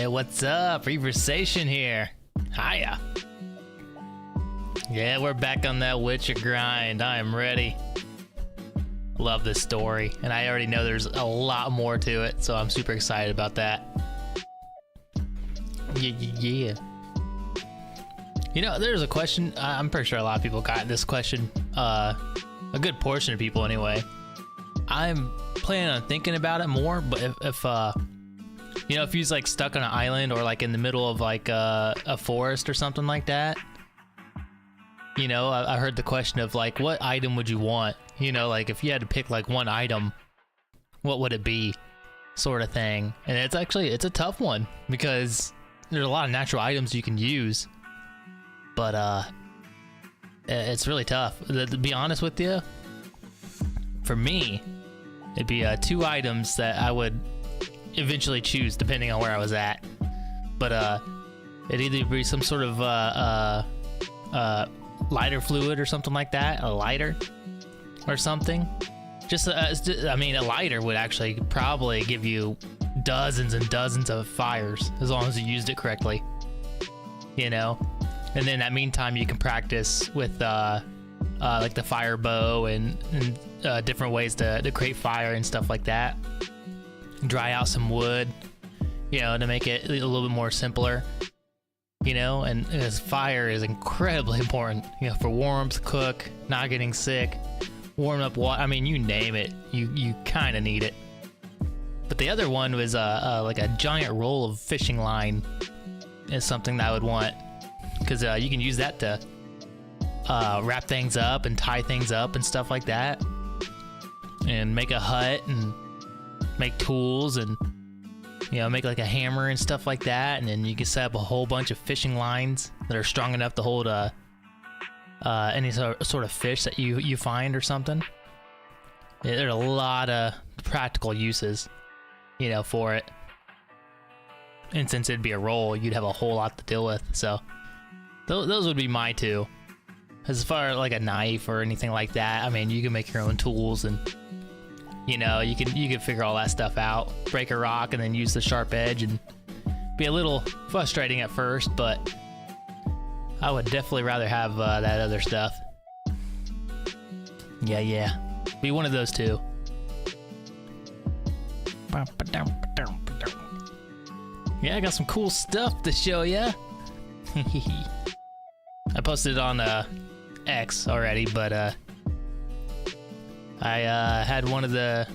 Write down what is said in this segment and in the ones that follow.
Hey, what's up? Reversation here. Hiya. Yeah, we're back on that Witcher grind. I am ready. Love this story, and I already know there's a lot more to it, so I'm super excited about that. Yeah. You know, there's a question. I'm pretty sure a lot of people got this question. A good portion of people, anyway. I'm planning on thinking about it more, but if you know, if he's like stuck on an island or like in the middle of like a forest or something like that, you know, I heard the question of like, what item would you want? You know, like if you had to pick like one item, what would it be? Sort of thing. And it's a tough one because there's a lot of natural items you can use, but it's really tough. To be honest with you, for me, it'd be 2 items that I would eventually choose depending on where I was at. But it'd either be some sort of lighter fluid or something like that, a lighter or something. I mean, a lighter would actually probably give you dozens and dozens of fires as long as you used it correctly, you know. And then in that meantime, you can practice with like the fire bow and different ways to create fire and stuff like that. Dry out some wood, you know, to make it a little bit more simpler, you know. And this fire is incredibly important, you know, for warmth, cook, not getting sick, warm up water. I mean, you name it, you kind of need it. But the other one was like a giant roll of fishing line is something that I would want, because you can use that to wrap things up and tie things up and stuff like that, and make a hut and make tools and, you know, make like a hammer and stuff like that. And then you can set up a whole bunch of fishing lines that are strong enough to hold any sort of fish that you find or something. Yeah, there are a lot of practical uses, you know, for it. And since it'd be a roll, you'd have a whole lot to deal with. So those would be my 2. As far as like a knife or anything like that, I mean, you can make your own tools, and you know, you can figure all that stuff out. Break a rock and then use the sharp edge, and be a little frustrating at first, but I would definitely rather have that other stuff. Yeah. Be one of those 2. Yeah, I got some cool stuff to show ya. I posted it on X already, but I had one of the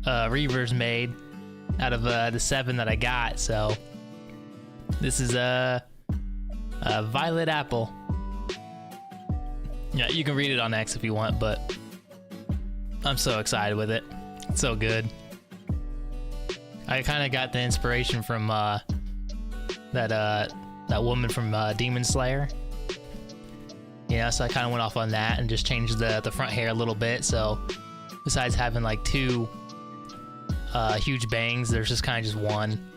Reavers made out of the 7 that I got. So this is a violet apple. Yeah, you can read it on X if you want, but I'm so excited with it. It's so good. I kind of got the inspiration from that woman from Demon Slayer. Yeah, so I kind of went off on that and just changed the front hair a little bit. So besides having like 2 huge bangs, there's just kind of just 1.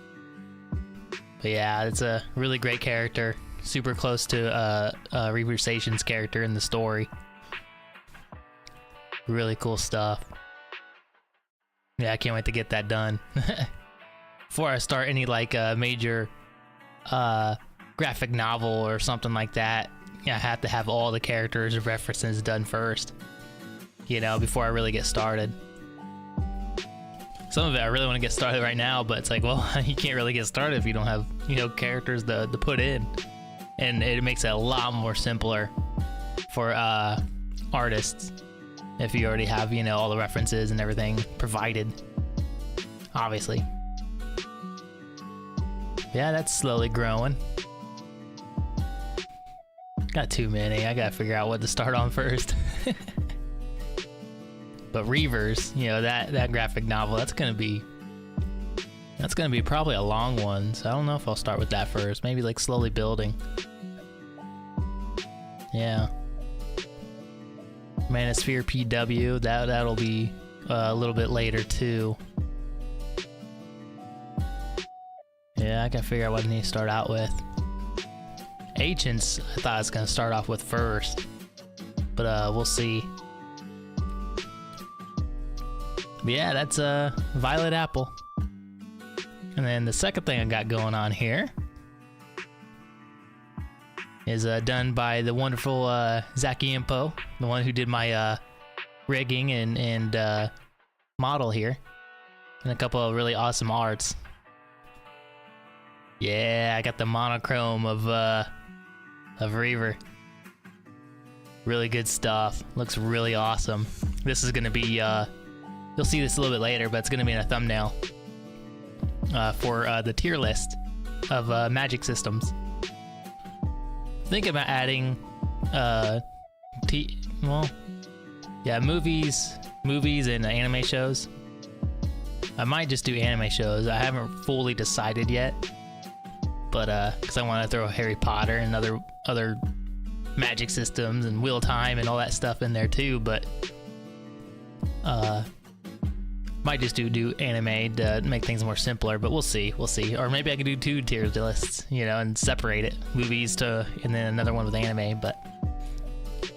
But yeah, it's a really great character. Super close to Reversation's character in the story. Really cool stuff. Yeah, I can't wait to get that done. Before I start any like major graphic novel or something like that, I have to have all the characters and references done first, you know, before I really get started. Some of it I really want to get started right now, but it's like, well, you can't really get started if you don't have, you know, characters to put in. And it makes it a lot more simpler for artists if you already have, you know, all the references and everything provided, obviously. Yeah, that's slowly growing. Got too many. I gotta figure out what to start on first. But Reavers, you know, that graphic novel, that's gonna be probably a long one. So I don't know if I'll start with that first. Maybe like slowly building. Yeah. Manosphere PW, that'll be a little bit later too. Yeah, I gotta figure out what I need to start out with. Ancients, I thought I was gonna start off with first, but we'll see. But yeah, that's a violet apple. And then the second thing I got going on here is done by the wonderful Zaki Impo, the one who did my rigging and model here, and a couple of really awesome arts. Yeah, I got the monochrome of Reaver. Really good stuff. Looks really awesome. This is gonna be you'll see this a little bit later, but it's gonna be in a thumbnail for the tier list of magic systems. Think about adding movies and anime shows. I might just do anime shows. I haven't fully decided yet, but because I want to throw Harry Potter and other magic systems and wheel time and all that stuff in there too, but might just do anime to make things more simpler, but we'll see. Or maybe I could do 2 tier lists, you know, and separate it, movies to, and then another one with anime. But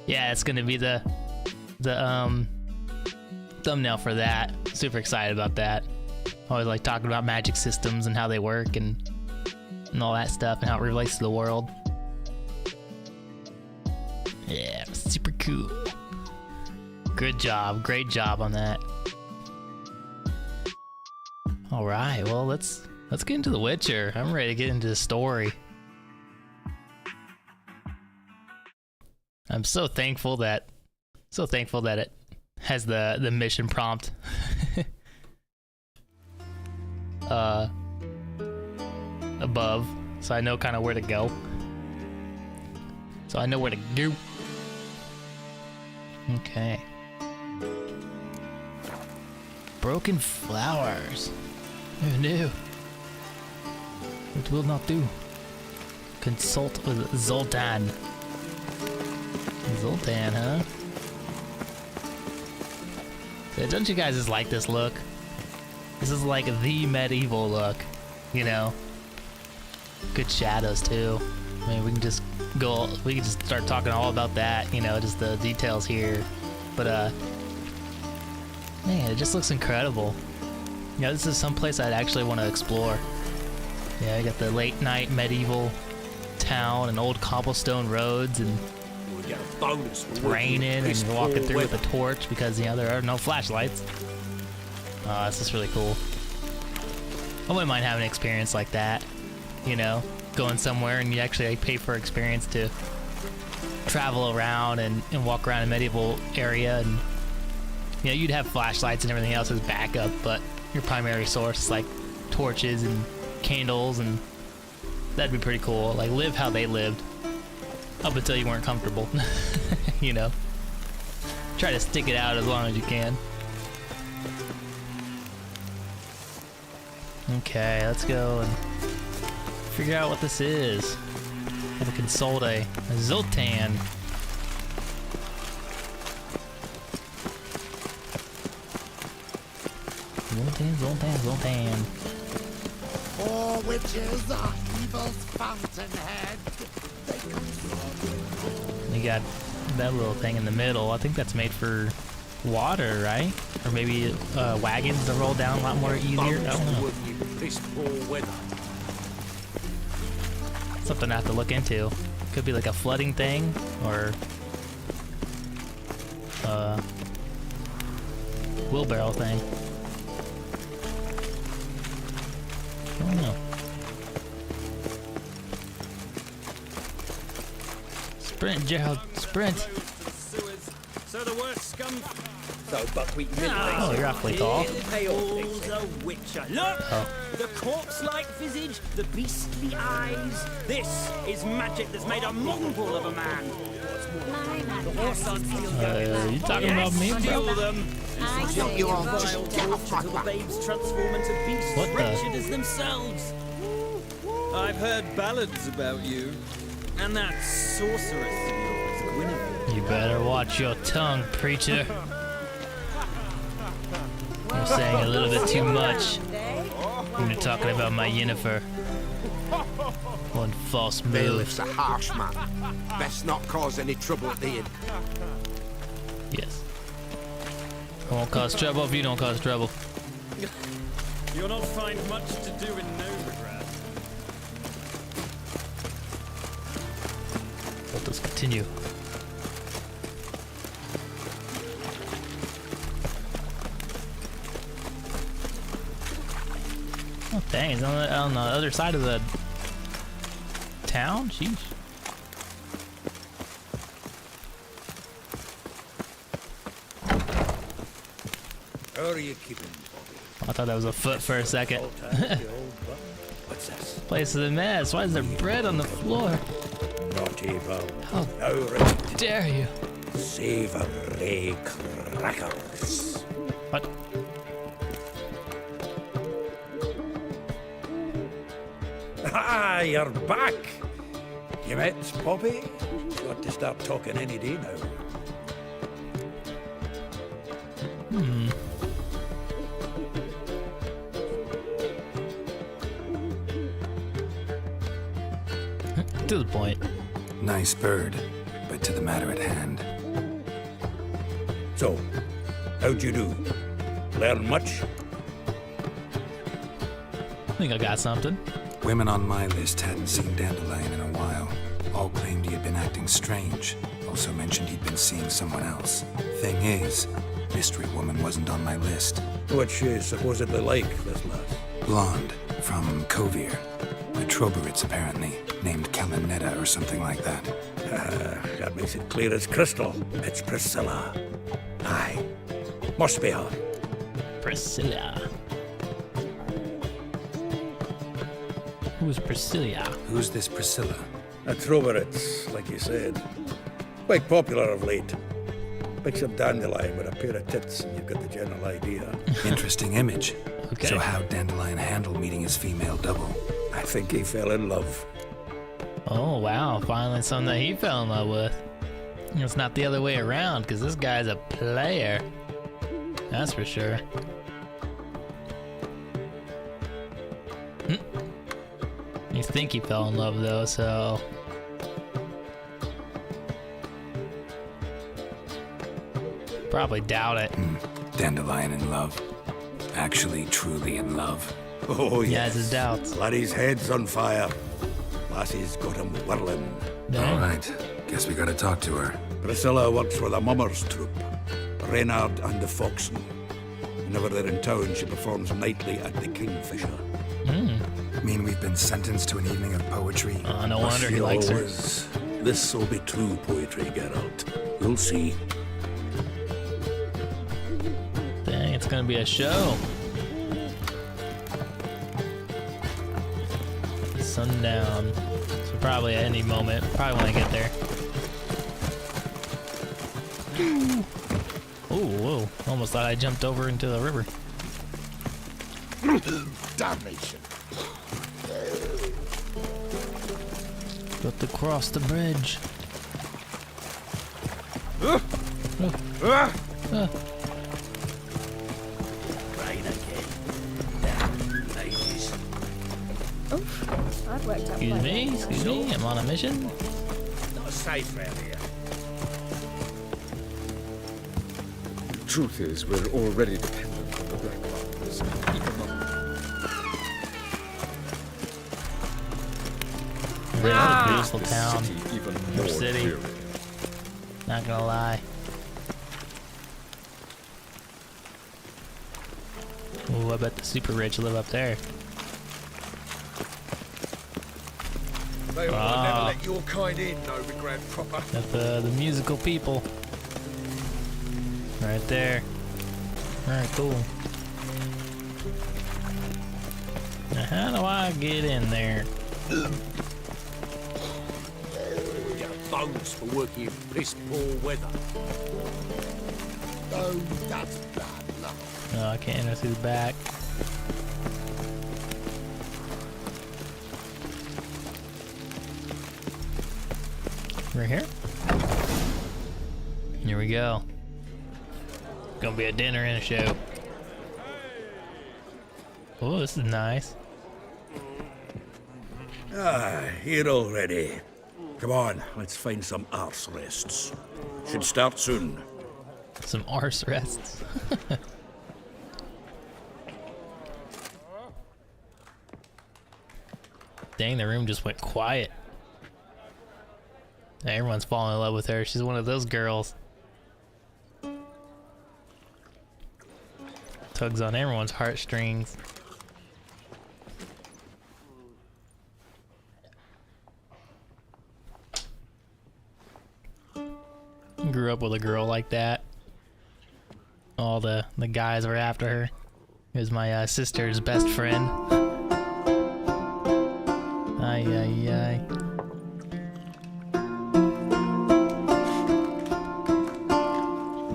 yeah, it's gonna be the thumbnail for that. Super excited about that. Always like talking about magic systems and how they work and all that stuff and how it relates to the world. Yeah, super cool. Good job, great job on that. All right, well let's get into The Witcher. I'm ready to get into the story. I'm so thankful that it has the mission prompt above, so I know kind of where to go. Okay. Broken flowers. Oh no. It will not do. Consult with Zoltan. Zoltan, huh? So don't you guys just like this look? This is like the medieval look, you know? Good shadows too. I mean, we can just start talking all about that, you know, just the details here. But man, it just looks incredible. Yeah, this is someplace I'd actually want to explore. Yeah, I got the late night medieval town and old cobblestone roads, and it's raining and you're walking through with a torch because, you know, there are no flashlights. This is really cool. I wouldn't mind having an experience like that, you know, going somewhere and you actually pay for experience to travel around and walk around a medieval area, and you know, you'd have flashlights and everything else as backup, but your primary source is like torches and candles, and that'd be pretty cool. Like, live how they lived up until you weren't comfortable. You know, try to stick it out as long as you can. Okay, let's go and figure out what this is. Have a consult a Zoltan. Zoltan. All witches are evil's fountainhead. You got that little thing in the middle. I think that's made for water, right? Or maybe wagons to roll down a lot more easier. I don't know. Something I have to look into. Could be like a flooding thing, or wheelbarrow thing. I don't know. Sprint, Gerald, sprint. So the worst scum. So buckwheat milk. Oh, you're awfully tall. The Witcher. Look! Oh. The corpse-like visage, the beastly eyes. This is magic that's made a mongrel of a man. You talking about me, bro? Steal them. Until the babes transform into beasts wretched as themselves. I've heard ballads about you. And that sorceress of yours, Guinevere. You better watch your tongue, preacher. You're saying a little bit too much when you're talking about my Yennefer. One false move. Bailiff's a harsh man. Best not cause any trouble at the inn. Yes. I won't cause trouble if you don't cause trouble. You'll not find much to do in Novigrad. Let us continue. Oh dang, it's on the other side of the town? Sheesh. How are you keeping, I thought that was a foot for a second. What's this? Place is a mess. Why is there bread on the floor? Not evil. How Now right. dare you? Savory crackers. What? Ah, you're back. You met Poppy? Got to start talking any day now. To the point. Nice bird, but to the matter at hand. So, how'd you do? Learn much? I think I got something. Women on my list hadn't seen Dandelion in a while. All claimed he had been acting strange. Also mentioned he'd been seeing someone else. Thing is, Mystery Woman wasn't on my list. What's she supposedly like, this lass? Blonde, from Kovir. A Troberitz, apparently, named Kalinetta or something like that. That makes it clear as crystal. It's Priscilla. Aye. Must be her. Priscilla. Who's Priscilla? Who's this Priscilla? A Troberitz, like you said. Quite popular of late. Picture Dandelion with a pair of tits and you've got the general idea. Interesting image. Okay. So how'd Dandelion handle meeting his female double? I think he fell in love. Oh wow, finally something that he fell in love with. It's not the other way around, because this guy's a player. That's for sure. You think he fell in love though, so... Probably doubt it. Dandelion in love. Actually, truly in love. Oh, He yes. has his doubts. Laddie's head's on fire. Lassie's got him whirling. Dang. All right. Guess we gotta talk to her. Priscilla works for the Mummers troupe. Reynard and the Foxen. Whenever they're in town, she performs nightly at the Kingfisher. Mean we've been sentenced to an evening of poetry? No wonder he likes her. This'll be true poetry, Geralt. You'll see. Dang, it's gonna be a show. Sundown. So probably at any moment. Probably when I get there. Oh, whoa. Almost thought I jumped over into the river. Damnation. Got to cross the bridge. Right again. Damn ladies. Oof, I've worked up Excuse me, I'm on a mission. Not safe round here. Truth is, we're already dependent on the Black Markers. Really beautiful town. City even Or more city. clearly. Not gonna lie. Ooh, I bet the super rich live up there. They will Ah. never let your kind in, Novigrad proper. Got the musical people. Right there. Alright, cool. Now how do I get in there? Your bones for working in piss poor weather. Oh, that's bad luck. No, I can't enter through the back. Right here? Here we go. Gonna be a dinner and a show. Oh, this is nice. Here already. Come on, let's find some arse rests. Should start soon. Some arse rests. Dang, the room just went quiet. Everyone's falling in love with her. She's one of those girls. Tugs on everyone's heartstrings. Grew up with a girl like that. All the guys were after her. It was my sister's best friend. Ay, ay, ay.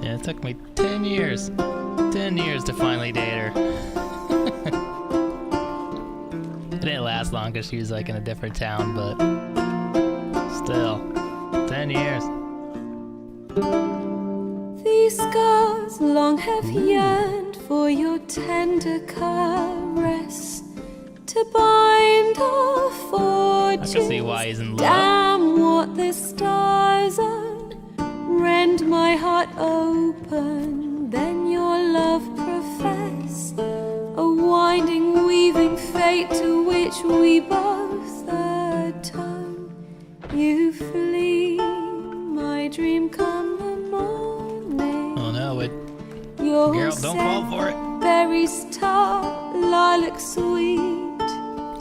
Yeah, it took me 10 years. 10 years to finally date her. It didn't last long because she was like in a different town, but still, 10 years. These scars long have yearned for your tender caress to bind our fortunes. I can see why he's in love. Damn what the stars are. Rend my heart open, then your love profess. A winding, weaving fate to which we both atone. You flee, my dream come the morning. Oh no, it. Your Girl, don't fall for it. berries tart, lilac sweet.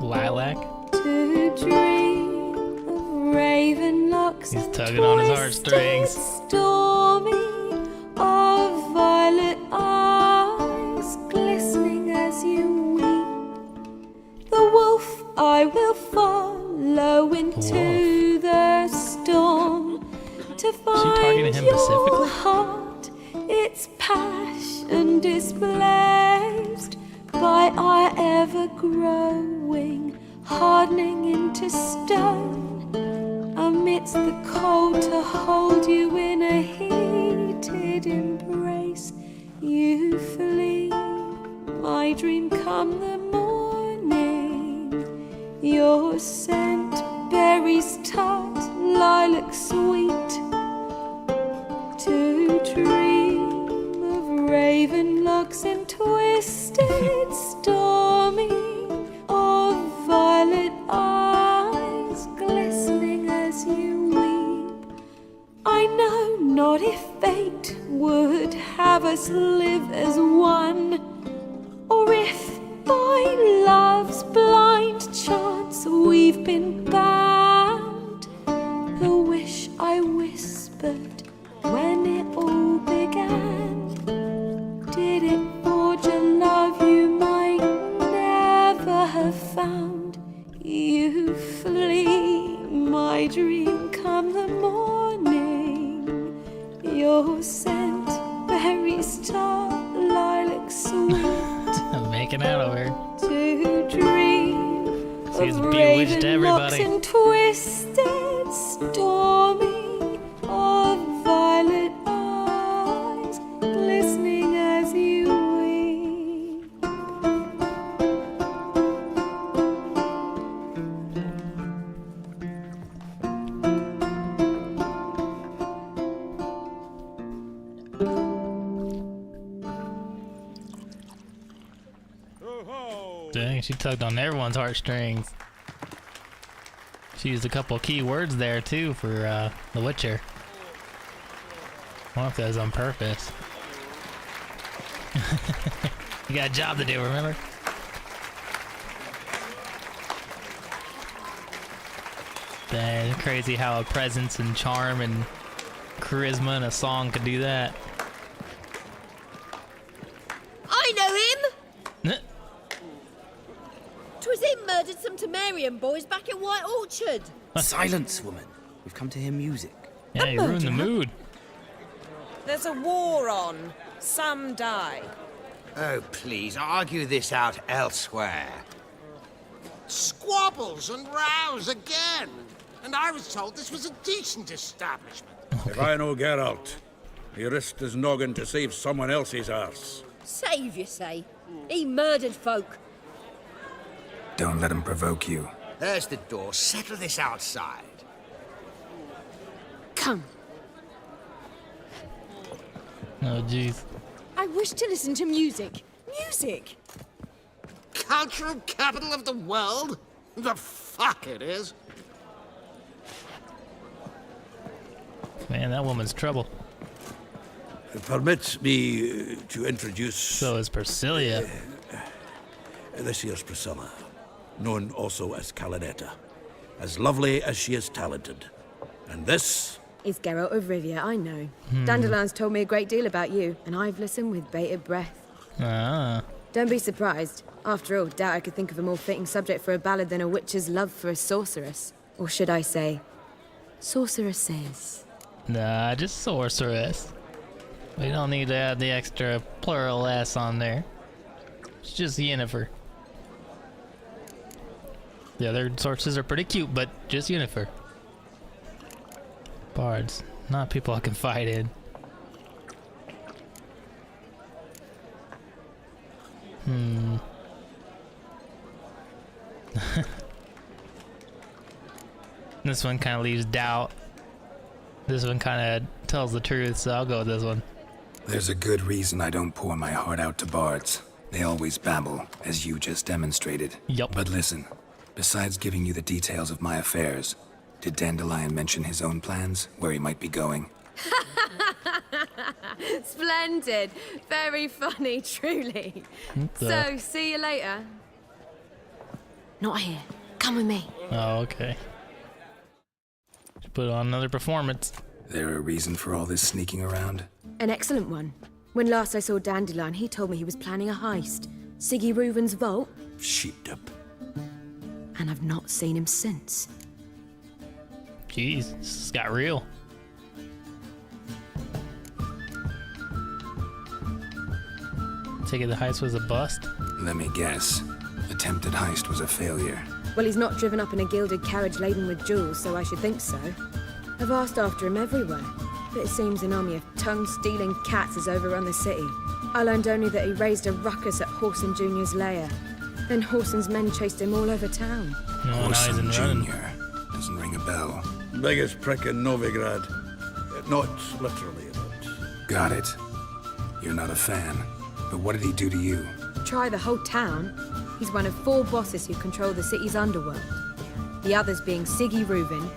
Lilac. To dream of raven locks. He's and tugging on his heartstrings. twisted Stormy of violet eyes, glistening as you weep. The wolf I will follow into the storm to find targeting him your specifically? heart, its passion displaced by our ever-growing, hardening into stone. Amidst the cold to hold you in a heated embrace, you flee, my dream come the morning. Your scent, berries tart, lilac sweet. To dream of raven locks and twisted stormy of violet eyes, glistening as you weep. I know not if fate would have us live as one, or if by love's blind chance we've been bound. The wish I whispered when it all began, did it forge a love you might never have found? You flee, my dream come the morning. Your scent, berries tart, lilac sweet. I'm making out over her. To dream She's of bewitched raven locks everybody. and twisted stormy of violet eyes, glistening as you weep. Dang, she tugged on everyone's heartstrings. She used a couple key words there too for The Witcher. I wonder if that was on purpose. You got a job to do, remember? Dang, crazy how a presence and charm and charisma in a song could do that. I know him! 'Twas him murdered some Temerian boys back in White Orchard. Silence, woman. We've come to hear music. Yeah, you ruined the mood. There's a war on. Some die. Oh, please, argue this out elsewhere. Squabbles and rows again. And I was told this was a decent establishment. If I know Geralt, he risked his noggin to save someone else's arse. Save, you say? He murdered folk. Don't let him provoke you. There's the door. Settle this outside. Come. Oh, jeez. I wish to listen to music. Music! Cultural capital of the world? The fuck it is. Man, that woman's trouble. Permit me to introduce... So is Priscilla. This here's Priscilla, known also as Calinetta. As lovely as she is talented. And this... is Geralt of Rivia, I know. Dandelion's told me a great deal about you, and I've listened with bated breath. Ah. Don't be surprised. After all, doubt I could think of a more fitting subject for a ballad than a witch's love for a sorceress. Or should I say, sorceresses. Nah, just sorceress. We don't need to add the extra plural S on there. It's just Yennefer. The other sources are pretty cute, but just Yennefer. Bards, not people I can fight in. This one kind of leaves doubt. This one kind of tells the truth, so I'll go with this one. There's a good reason I don't pour my heart out to bards. They always babble, as you just demonstrated. Yup. But listen, besides giving you the details of my affairs, did Dandelion mention his own plans, where he might be going? Splendid. Very funny, truly. So, see you later. Not here. Come with me. Oh, okay. Just put on another performance. There a reason for all this sneaking around? An excellent one. When last I saw Dandelion, he told me he was planning a heist. Siggy Reuven's vault. Sheeped up. And I've not seen him since. Jeez, this got real. Take it the heist was a bust? Let me guess. Attempted heist was a failure. Well, he's not driven up in a gilded carriage laden with jewels, so I should think so. I've asked after him everywhere, but it seems an army of tongue-stealing cats has overrun the city. I learned only that he raised a ruckus at Whoreson Jr.'s lair. Then Whoreson's men chased him all over town. Whoreson Jr. Doesn't ring a bell. Biggest prick in Novigrad. Not literally, but... Got it. You're not a fan. But what did he do to you? Try the whole town. He's one of 4 bosses who control the city's underworld. The others being Siggy Reuven,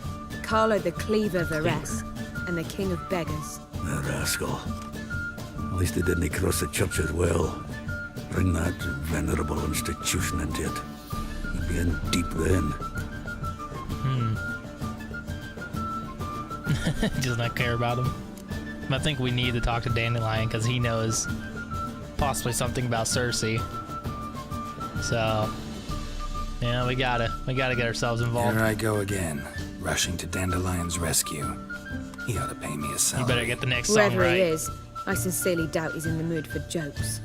Carlo the Cleaver Varese, and the King of Beggars. The rascal. At least he didn't cross the church as well. Bring that venerable institution into it. He'd be in deep then. Does not care about him. I think we need to talk to Dandelion because he knows possibly something about Cersei. So, yeah, we gotta get ourselves involved. Here I go again, rushing to Dandelion's rescue. He ought to pay me a salary. You better get the next song Whoever right. he is, I sincerely doubt he's in the mood for jokes.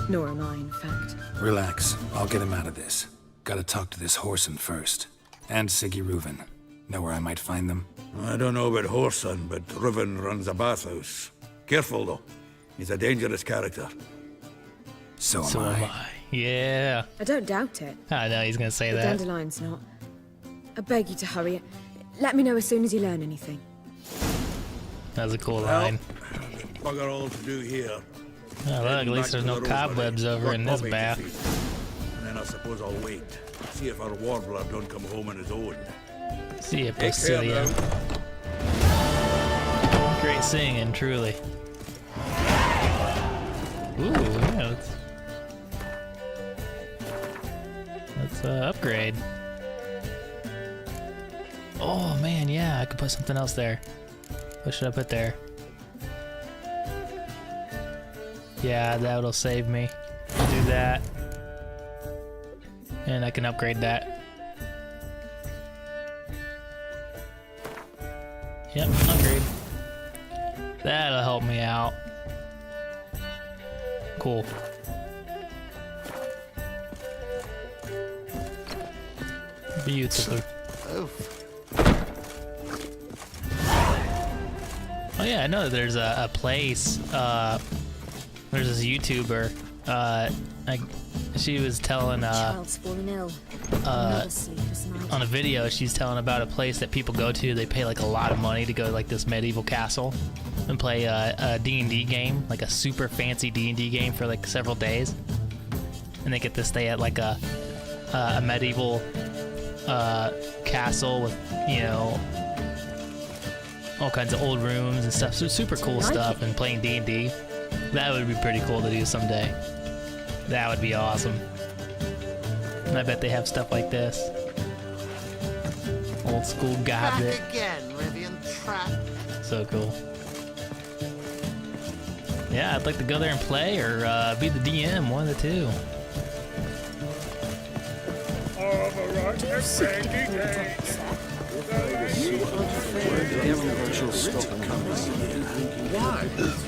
Nor am I, in fact. Relax, I'll get him out of this. Gotta talk to this Whoreson first. And Siggy Reuven. Know where I might find them? I don't know about Whoreson, but Reuven runs a bathhouse. Careful, though. He's a dangerous character. So So am I. Yeah. I don't doubt it. I know he's gonna say But that. Dandelion's not. I beg you to hurry. Let me know as soon as you learn anything. That was a cool Well, line. bugger all to do here. Oh, look, at least there's no cobwebs over in this bath. And then I suppose I'll wait. See if our warbler don't come home on his own. See ya, Take care Priscilla. now. Great singing, truly. Ooh, yeah, let's upgrade. Oh man, yeah, I could put something else there. What should I put there? Yeah, that'll save me. Do that. And I can upgrade that. Yep, upgrade. That'll help me out. Cool. Beautiful. Oh yeah, I know that there's a place, there's this YouTuber, she was telling, Child's fallen ill. Another sleepless night. on a video, she's telling about a place that people go to. They pay like a lot of money to go to like this medieval castle and play a D&D game, like a super fancy D&D game for like several days. And they get to stay at like a medieval castle with, you know, all kinds of old rooms and stuff. So super cool stuff, and playing D&D. That would be pretty cool to do someday. That would be awesome. And I bet they have stuff like this. Old school goblet. Back again, Rivian Trap. So cool. Yeah, I'd like to go there and play, or be the DM, one of the two.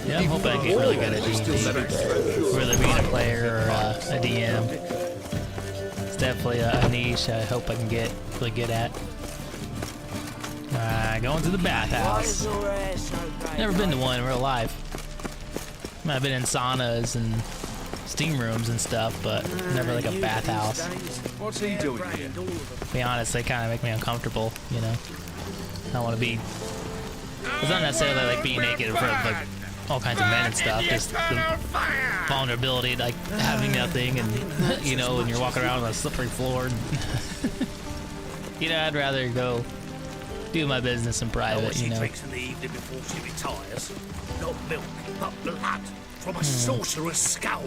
Yeah, I'm hoping I get really good at D&D. Whether being a player or a DM. It's definitely a niche I hope I can get really good at. Going to the bathhouse. Never been to one in real life. I've been in saunas and steam rooms and stuff, but never like a bathhouse. What's he doing here? To be honest, they kind of make me uncomfortable, you know. I don't want to be... It's not necessarily like being naked in front of like all kinds of men and stuff, just the vulnerability, like having nothing, and you know, when you're walking around on a slippery floor. You know, I'd rather go do my business in private, you know. Drinks in the evening before she retires. Not milk, but blood from a sorcerer's skull.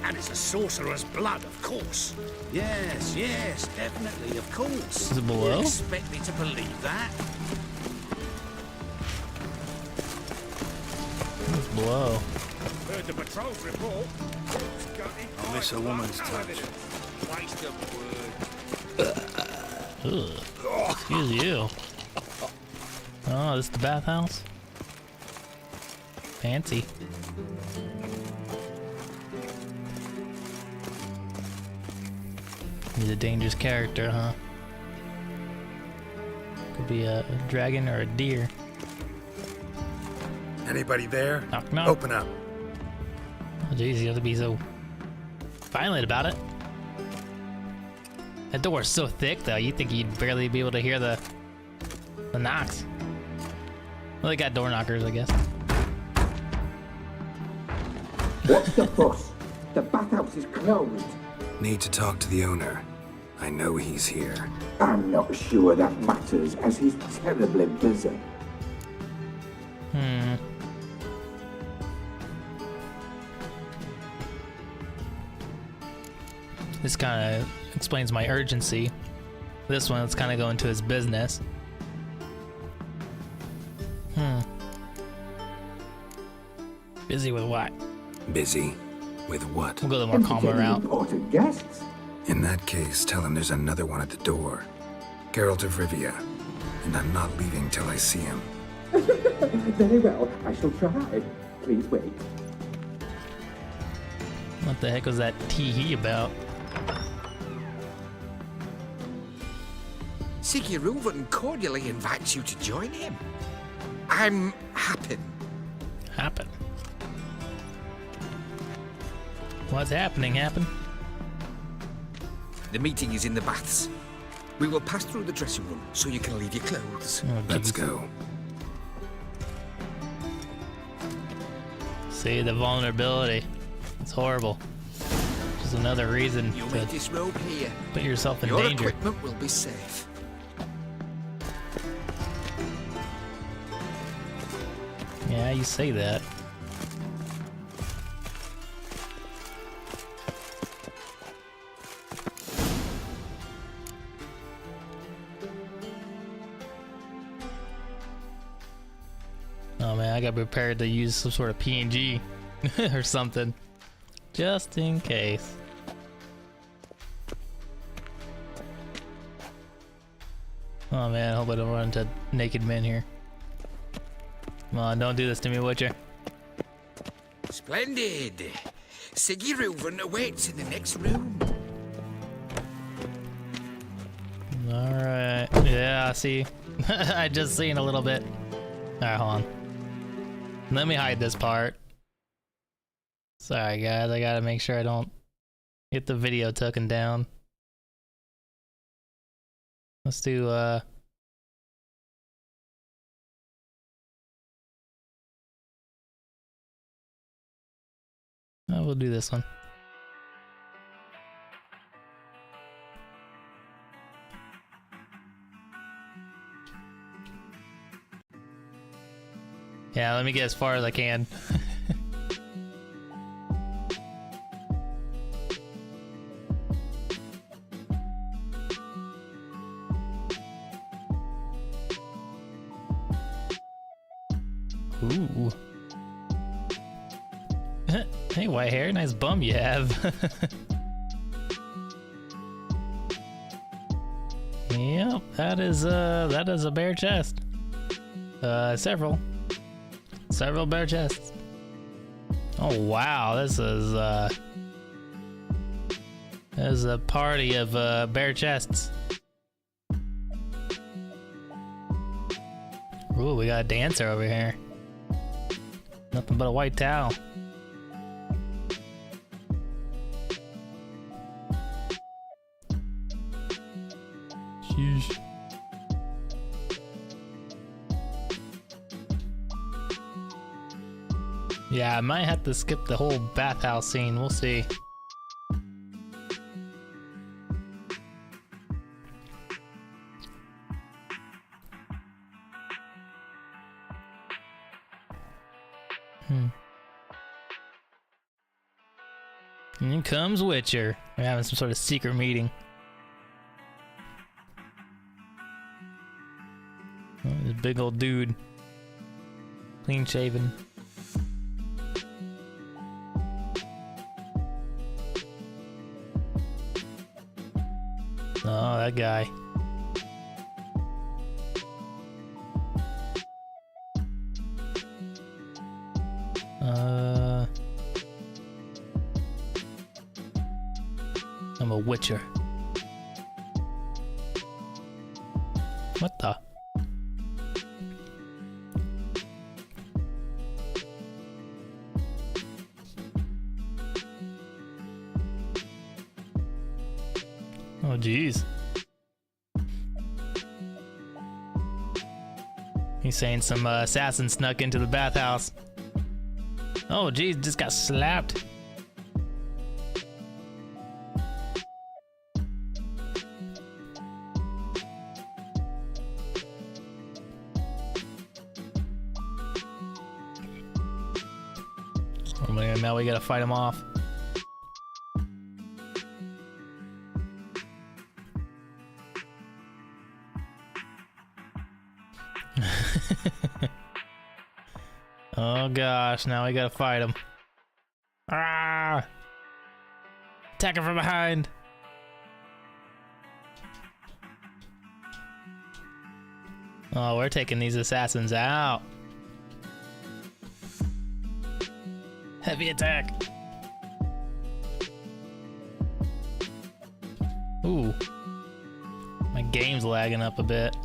And it's a sorcerer's blood, of course. Yes, yes, definitely, of course. Is it below? You expect me to believe that? It's below. Heard the patrol's report. I miss a woman's touch. Waste of word. Ugh. Excuse you. Oh, this is the bathhouse? Fancy. He's a dangerous character, huh? Could be a dragon or a deer. Anybody there? Knock, knock. Open up. Oh, jeez, you have to be so violent about it. That door's so thick, though. You'd think you'd barely be able to hear the knocks. Well, they got door knockers, I guess. What's the fuss? The bathhouse is closed. Need to talk to the owner. I know he's here. I'm not sure that matters, as he's terribly busy. This kind of explains my urgency. This one, let's kind of go into his business. Busy with what? Busy? With what? We'll go the more calmer route. Important guests. In that case, tell him there's another one at the door. Geralt of Rivia. And I'm not leaving till I see him. Very well, I shall try. Please wait. What the heck was that tee-hee about? Siguruvin cordially invites you to join him. I'm happy. Happen? What's happening, happen? The meeting is in the baths. We will pass through the dressing room so you can leave your clothes. Oh, Let's go. See, the vulnerability. It's horrible. Just another reason You to may disrobe here. put yourself in Your danger. equipment will be safe. Yeah, you say that. Oh man, I got prepared to use some sort of PNG or something, just in case. Oh man, I hope I don't run into naked men here. Come on, don't do this to me, would you? Splendid. Siguruvin awaits in the next room. Alright, yeah, see. I just seen a little bit. Alright, hold on. Let me hide this part. Sorry guys, I gotta make sure I don't get the video taken down. Let's do we'll do this one. Yeah, let me get as far as I can. Ooh. Hey, white hair, nice bum you have. Yep, that is a bare chest. Several bare chests. Oh wow, this is a party of bare chests. Ooh, we got a dancer over here. Nothing but a white towel. Sheesh. Yeah, I might have to skip the whole bathhouse scene. We'll see. And here comes Witcher. We're having some sort of secret meeting. Oh, this big old dude. Clean shaven. Oh, that guy. I'm a witcher. What the? Oh, geez. He's saying some assassin snuck into the bathhouse. Oh, geez, just got slapped. Oh man, now we gotta fight him off. Oh gosh, now we gotta fight him. Ah! Attack him from behind. Oh, we're taking these assassins out. Heavy attack. Ooh. My game's lagging up a bit.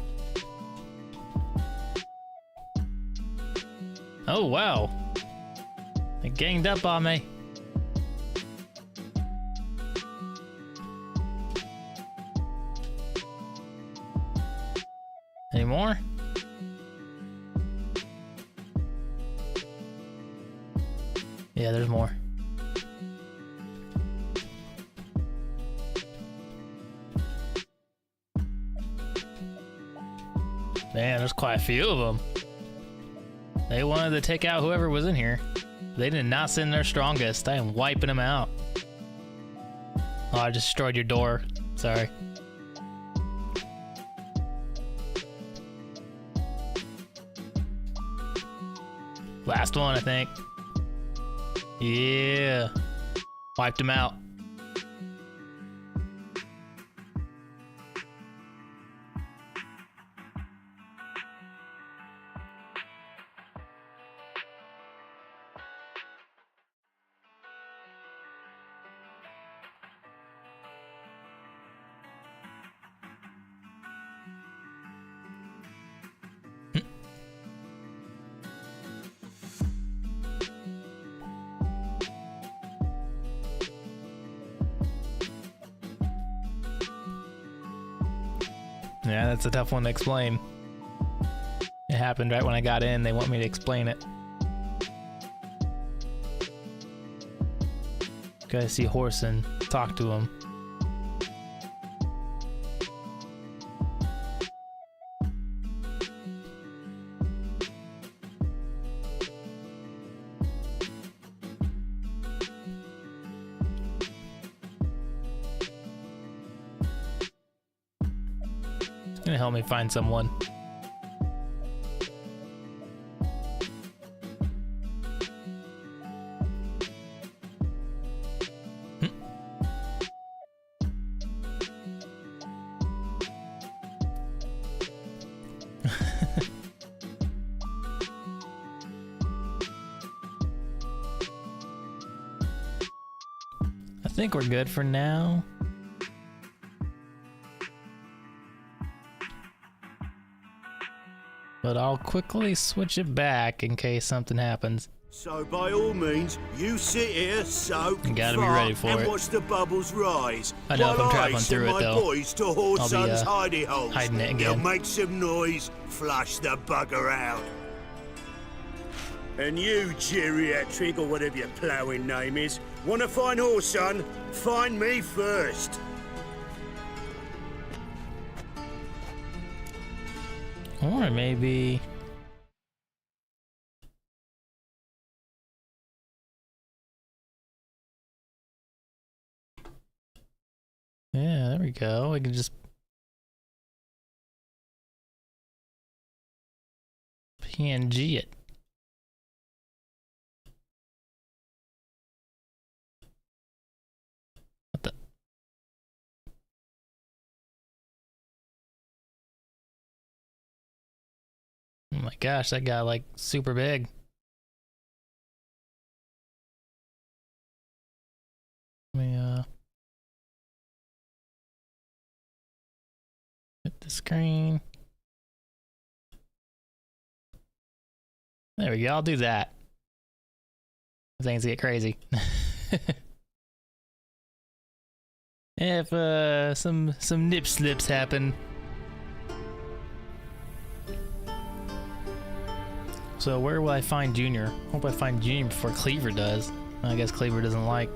Oh, wow. They ganged up on me. Any more? Yeah, there's more. Man, there's quite a few of them. They wanted to take out whoever was in here. They did not send their strongest. I am wiping them out. Oh, I just destroyed your door. Sorry. Last one, I think. Yeah. Wiped him out. Yeah, that's a tough one to explain. It happened right when I got in. They want me to explain it. Gotta see Horse and talk to him. Gonna help me find someone. I think we're good for now. But I'll quickly switch it back in case something happens. So by all means, you sit here, soak, You gotta be ready for and it. watch the bubbles rise. I know if I'm while traveling I send through it, my though, boys to I'll Horson's be, hidey holes. hiding it They'll again. make some noise, flush the bugger out. And you, geriatric, or whatever your ploughing name is, wanna find Horson? Find me first. Or maybe... Yeah, there we go. We can just... PNG it. What the... Oh my gosh, that got like super big. Let me hit the screen. There we go, I'll do that. Things get crazy. If some nip slips happen. So where will I find Junior? Hope I find Junior before Cleaver does. I guess Cleaver doesn't like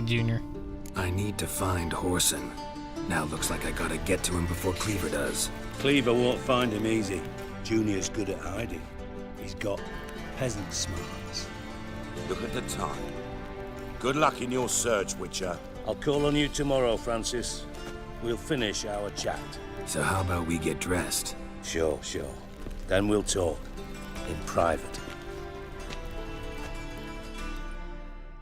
Junior. I need to find Horson. Now looks like I gotta get to him before Cleaver does. Cleaver won't find him easy. Junior's good at hiding. He's got peasant smarts. Look at the time. Good luck in your search, Witcher. I'll call on you tomorrow, Francis. We'll finish our chat. So how about we get dressed? Sure. Then we'll talk. In private.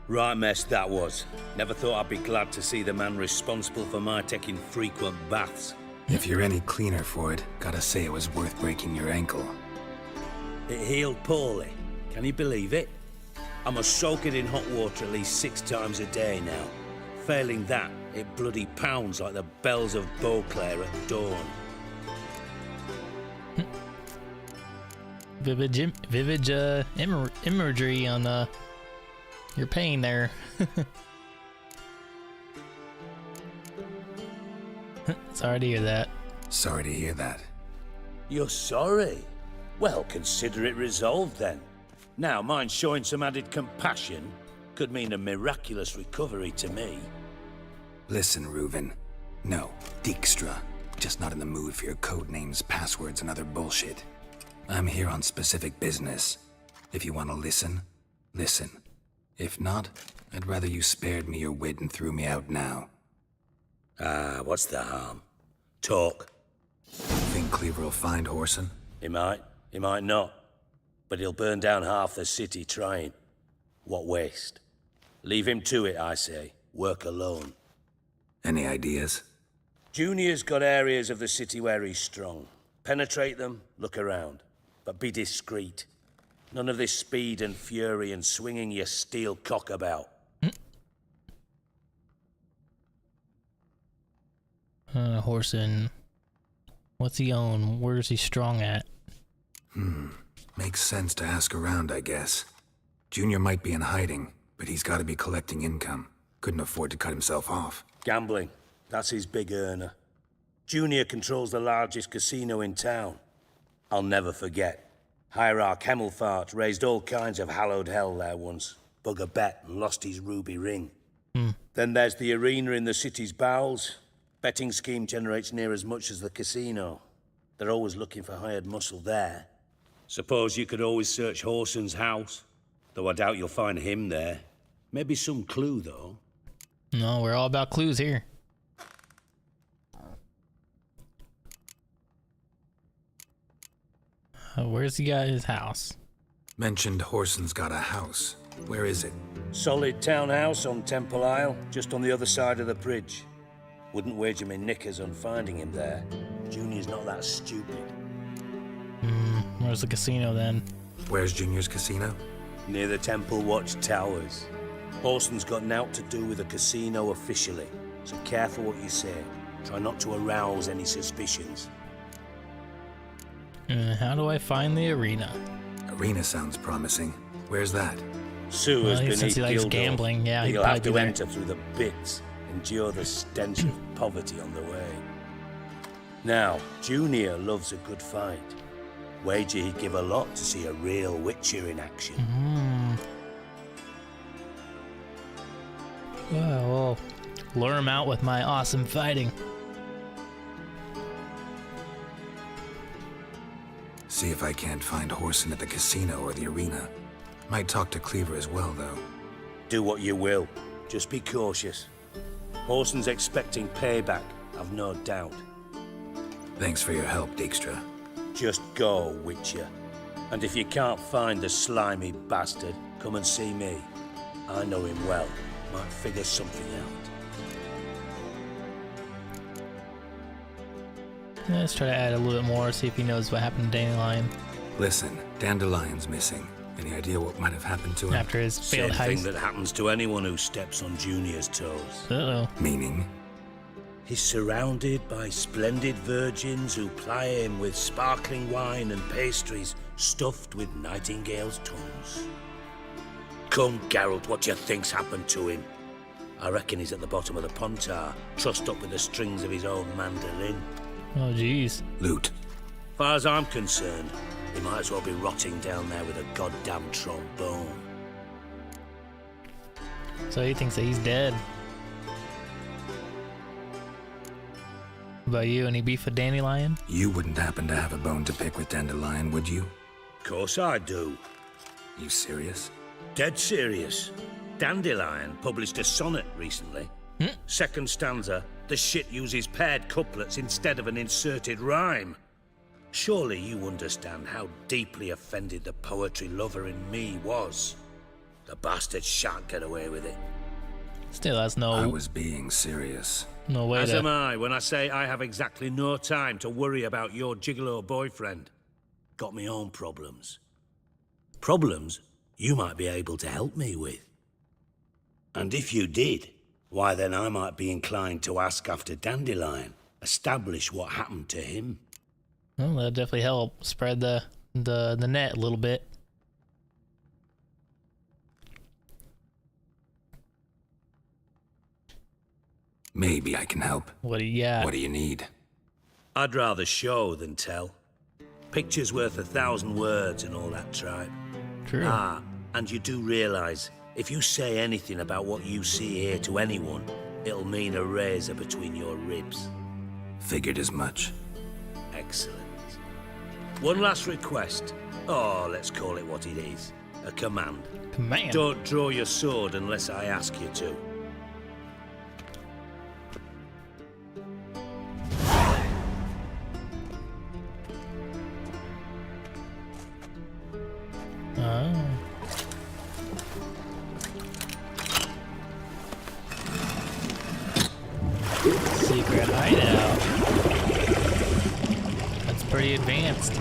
Right mess that was. Never thought I'd be glad to see the man responsible for my taking frequent baths. If you're any cleaner for it, gotta say it was worth breaking your ankle. It healed poorly. Can you believe it? I must soak it in hot water at least 6 times a day now. Failing that, it bloody pounds like the bells of Beauclair at dawn. Vivid imagery on your pain there. Sorry to hear that. Sorry to hear that. You're sorry? Well, consider it resolved then. Now, mine showing some added compassion could mean a miraculous recovery to me. Listen, Reuven. No, Dijkstra. Just not in the mood for your code names, passwords, and other bullshit. I'm here on specific business. If you want to listen, listen. If not, I'd rather you spared me your wit and threw me out now. What's the harm? Talk. Think Cleaver will find Horson? He might not. But he'll burn down half the city trying. What waste? Leave him to it, I say. Work alone. Any ideas? Junior's got areas of the city where he's strong. Penetrate them, look around. But be discreet. None of this speed and fury and swinging your steel cock about. Horson. What's he own? Where's he strong at? Makes sense to ask around, I guess. Junior might be in hiding, but he's gotta be collecting income. Couldn't afford to cut himself off. Gambling. That's his big earner. Junior controls the largest casino in town. I'll never forget. Hierarch Hemmelfart raised all kinds of hallowed hell there once. Bug a bet and lost his ruby ring. Then there's the arena in the city's bowels. Betting scheme generates near as much as the casino. They're always looking for hired muscle there. Suppose you could always search Horson's house. Though I doubt you'll find him there. Maybe some clue, though. No, we're all about clues here. Where's the guy's house? Mentioned Horson's got a house. Where is it? Solid townhouse on Temple Isle, just on the other side of the bridge. Wouldn't wager me knickers on finding him there. Junior's not that stupid. Where's the casino then? Where's Junior's casino? Near the Temple Watch Towers. Horson's got naught to do with the casino officially, so careful what you say. Try not to arouse any suspicions. How do I find the arena? Arena sounds promising. Where's that? Sewers beneath since he likes Guildhall. gambling, yeah, He'll he'd have probably to be there. enter through the bits, endure the stench of poverty on the way. Now, Junior loves a good fight. Wager he'd give a lot to see a real Witcher in action. Well, lure him out with my awesome fighting. See if I can't find Horson at the casino or the arena. Might talk to Cleaver as well, though. Do what you will. Just be cautious. Horson's expecting payback, I've no doubt. Thanks for your help, Dijkstra. Just go, Witcher. And if you can't find the slimy bastard, come and see me. I know him well. Might figure something out. Let's try to add a little bit more, see if he knows what happened to Dandelion Listen, Dandelion's missing. Any idea what might have happened to him? after his failed Same thing heist. that happens to anyone who steps on Junior's toes. Uh-oh. Meaning? He's surrounded by splendid virgins who ply him with sparkling wine and pastries stuffed with nightingales' tongues. Come, Geralt, what do you think's happened to him? I reckon he's at the bottom of the Pontar, trussed up with the strings of his own mandolin. Oh, jeez. Loot. Far as I'm concerned, he might as well be rotting down there with a goddamn trombone. So he thinks that he's dead. What about you? Any beef with Dandelion? You wouldn't happen to have a bone to pick with Dandelion, would you? Of course I do. You serious? Dead serious. Dandelion published a sonnet recently. Second stanza, the shit uses paired couplets instead of an inserted rhyme. Surely you understand how deeply offended the poetry lover in me was. The bastard shan't get away with it. Still, that's I was being serious. no way As to... am I when I say I have exactly no time to worry about your gigolo boyfriend. Got me own problems. Problems you might be able to help me with. And if you did, why then I might be inclined to ask after Dandelion, establish what happened to him. Well, that'll definitely help spread the net a little bit. Maybe I can help. What do you got? What do you need? I'd rather show than tell. Picture's worth 1,000 words and all that tripe. True. Ah, and you do realize, if you say anything about what you see here to anyone, it'll mean a razor between your ribs. Figured as much. Excellent. One last request. Oh, let's call it what it is. A command. Command? Don't draw your sword unless I ask you to. Oh. Secret hideout. That's pretty advanced.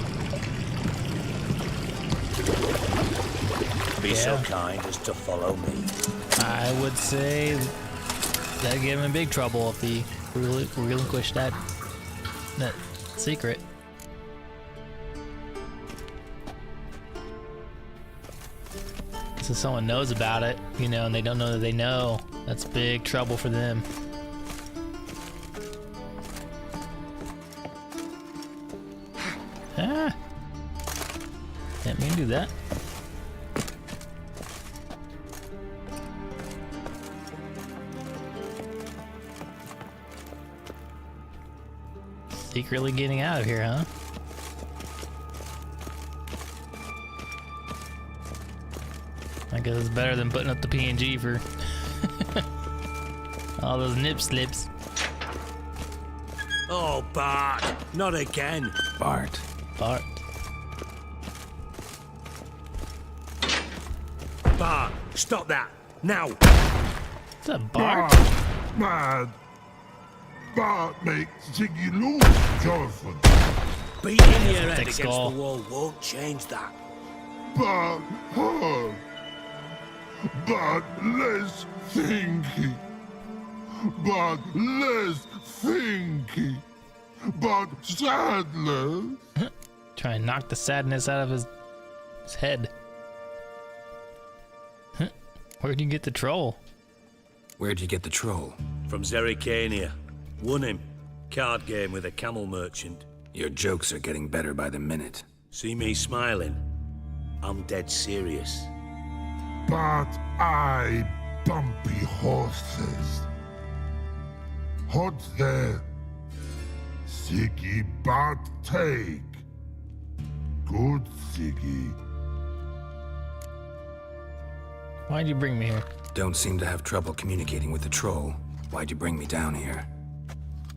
Be so kind as to follow me. I would say that'd get him in big trouble if he relinquished that secret. So someone knows about it, you know, and they don't know that they know. That's big trouble for them. Ah! Didn't mean to do that. Secretly getting out of here, huh? I guess it's better than putting up the PNG for all those nip slips. Oh, Bart, not again. Bart. Bart. Bart, stop that! Now! Is that Bart? Bad. Bart makes Ziggy lose, Jorfin. Beating your head thick against skull. the wall won't change that. Bart hard. Bart less thinky. Bart less thinky. Bart sadler. Try and knock the sadness out of his head. Where'd you get the troll? Where'd you get the troll? From Zerrikania. Won him. Card game with a camel merchant. Your jokes are getting better by the minute. See me smiling? I'm dead serious. But I bumpy horses. Hot there. Siggy but take. Good Siggy. Why'd you bring me here? Don't seem to have trouble communicating with the troll. Why'd you bring me down here?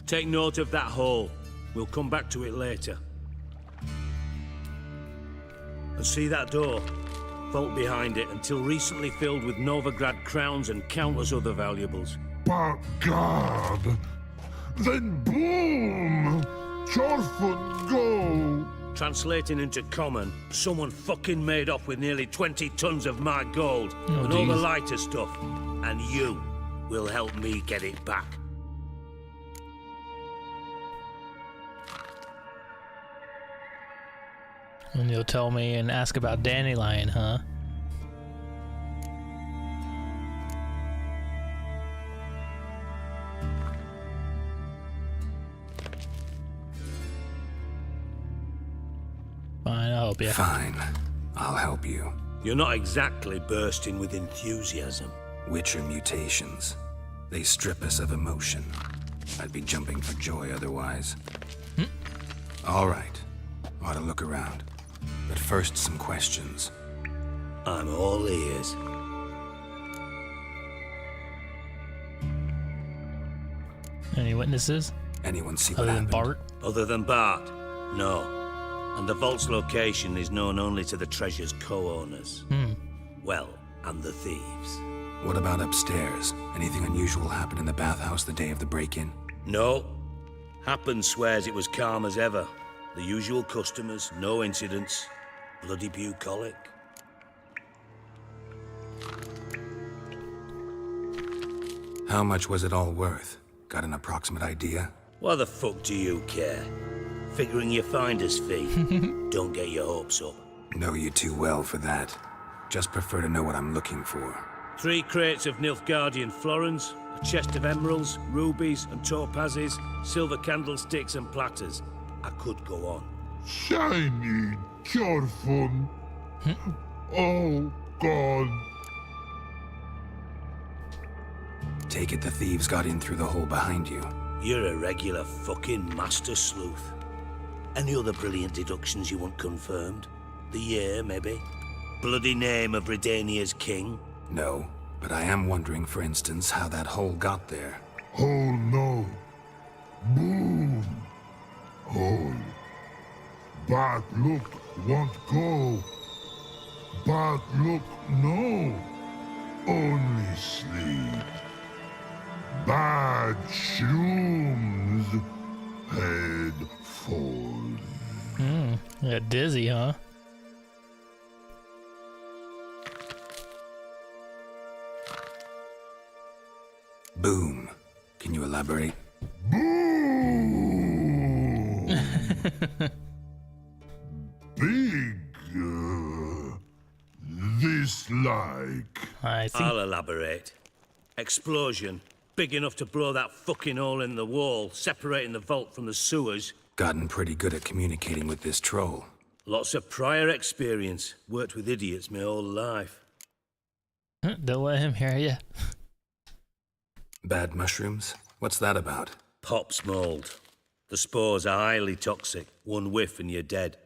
Take note of that hole. We'll come back to it later. And see that door? Vault behind it, until recently filled with Novigrad crowns and countless other valuables. But God, then boom! Chorford go! Translating into common, someone fucking made off with nearly 20 tons of my gold and all the lighter stuff. And you will help me get it back. And you'll tell me and ask about Dandelion, huh? Fine, I'll help you. Fine. I'll help you. You're not exactly bursting with enthusiasm. Witcher mutations. They strip us of emotion. I'd be jumping for joy otherwise. All right. Ought to look around. But first, some questions. I'm all ears. Any witnesses? Anyone see what Other than happened? Bart? Other than Bart? No. And the vault's location is known only to the treasure's co-owners. Well, and the thieves. What about upstairs? Anything unusual happen in the bathhouse the day of the break-in? No. Happen swears it was calm as ever. The usual customers, no incidents. Bloody bucolic. How much was it all worth? Got an approximate idea? Why the fuck do you care? Figuring your finder's fee. Don't get your hopes up. Know you too well for that. Just prefer to know what I'm looking for. 3 crates of Nilfgaardian florins, a chest of emeralds, rubies and topazes, silver candlesticks and platters. I could go on. Shiny Chorfun. Oh, God. Take it the thieves got in through the hole behind you. You're a regular fucking master sleuth. Any other brilliant deductions you want confirmed? The year, maybe? Bloody name of Redania's king? No, but I am wondering, for instance, how that hole got there. Hole no. Boom. Hole. But look, won't go. But look, no. Only sleep. Bad shrooms. Head falling. Yeah, dizzy, huh? Boom. Can you elaborate? Boom. Big. This like. I see. I'll elaborate. Explosion. Big enough to blow that fucking hole in the wall, separating the vault from the sewers. Gotten pretty good at communicating with this troll. Lots of prior experience. Worked with idiots my whole life. Don't let him hear you. Bad mushrooms? What's that about? Pops mold. The spores are highly toxic. One whiff and you're dead.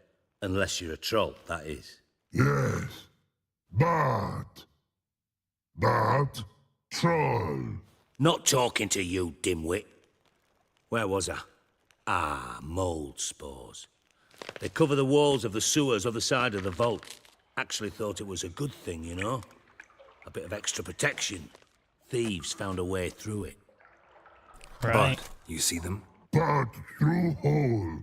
Unless you're a troll, that is. Yes. But troll. Not talking to you, dimwit. Where was I? Ah, mold spores. They cover the walls of the sewers other side of the vault. Actually thought it was a good thing, you know? A bit of extra protection. Thieves found a way through it. Right. But you see them? Part through hole.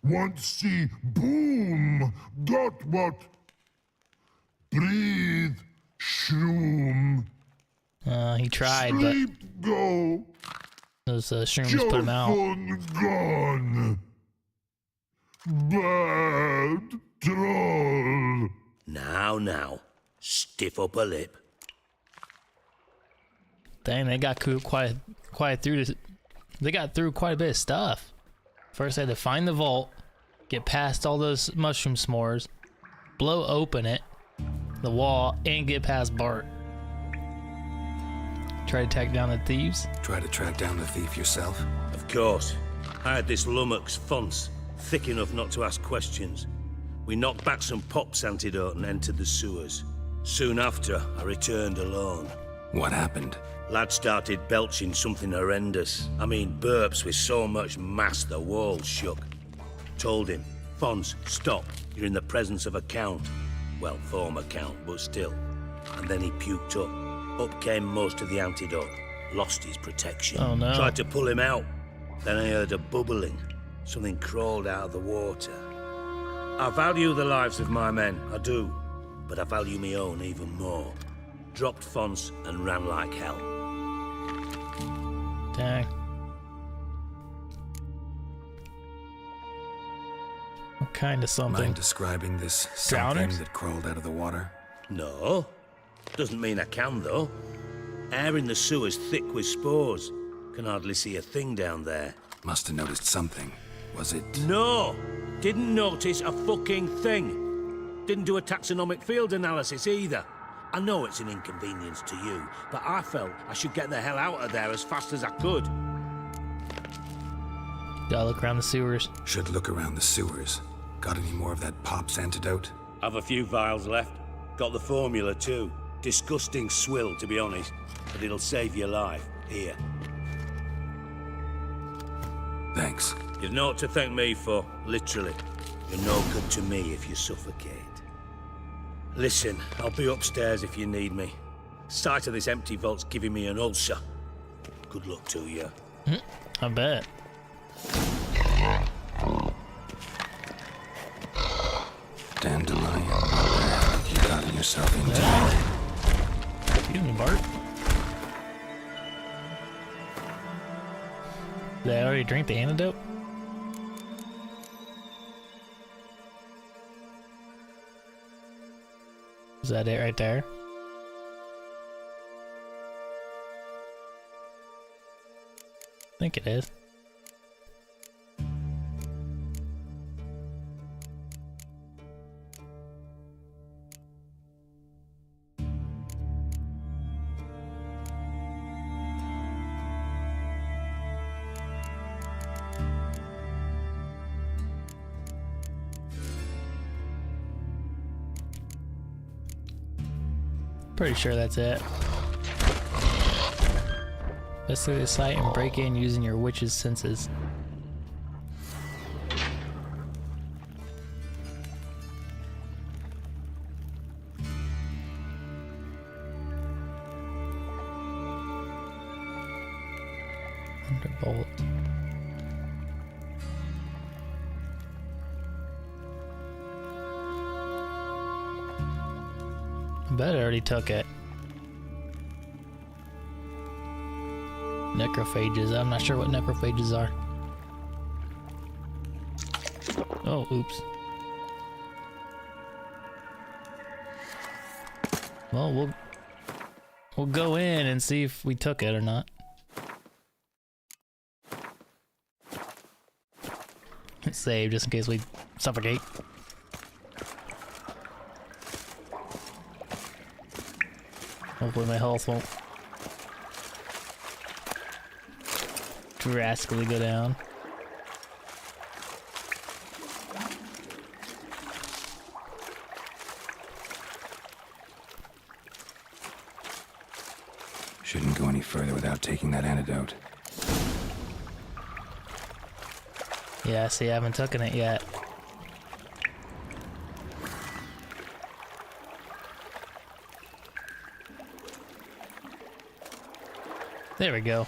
Want see boom. Got what? Breathe. Shroom. He tried, Sleep go. but those shrooms put him out. Gone. Bad troll. Now. Stiff upper lip. Dang, they got quite through this. They got through quite a bit of stuff. First, they had to find the vault, get past all those mushroom s'mores, blow open the wall, and get past Bart. Try to track down the thieves. Try to track down the thief yourself? Of course. I had this lummox Fonce, thick enough not to ask questions. We knocked back some pop's antidote and entered the sewers. Soon after, I returned alone. What happened? Lad started belching something horrendous. I mean, burps with so much mass the walls shook. Told him, Fonz, stop. You're in the presence of a count. Well, former count, but still. And then he puked up. Up came most of the antidote. Lost his protection. Oh no. Tried to pull him out. Then I heard a bubbling. Something crawled out of the water. I value the lives of my men, I do. But I value my own even more. Dropped Fonce and ran like hell. Dang. What kind of something? Mind describing this something that crawled out of the water? No. Doesn't mean I can, though. Air in the sewer's thick with spores. Can hardly see a thing down there. Must have noticed something. Was it? No! Didn't notice a fucking thing. Didn't do a taxonomic field analysis either. I know it's an inconvenience to you, but I felt I should get the hell out of there as fast as I could. Gotta look around the sewers. Should look around the sewers. Got any more of that pop's antidote? Have a few vials left. Got the formula too. Disgusting swill, to be honest, but it'll save your life. Here. Thanks. You've naught to thank me for, literally. You're no good to me if you suffocate. Listen, I'll be upstairs if you need me. Sight of this empty vault's giving me an ulcer. Good luck to you. I bet. Dandelion, what you gotten yourself into? Excuse me, Bart. Did I already drink the antidote? Is that it right there? I think it is. Pretty sure that's it. Investigate the site and break in using your witch's senses. Thunderbolt. I bet I already took it. Necrophages. I'm not sure what necrophages are. Oh, oops. Well, we'll go in and see if we took it or not. Let's save just in case we suffocate. Hopefully my health won't drastically go down. Shouldn't go any further without taking that antidote. Yeah, see, I haven't taken it yet. There we go.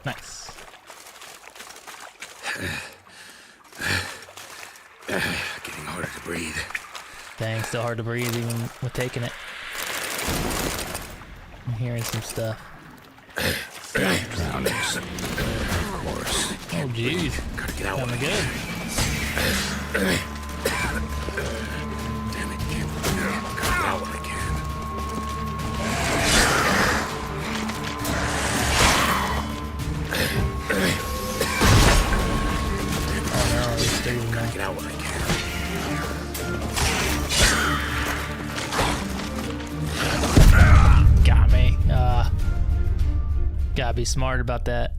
Nice. Getting harder to breathe. Dang, still hard to breathe even with taking it. I'm hearing some stuff. Drowners. Of course. Oh, jeez. Gotta get out. Coming good. Damn it, can't breathe. Gotta get out when I can. Oh no, he's still Gotta get out when I can. Got me. Gotta be smart about that.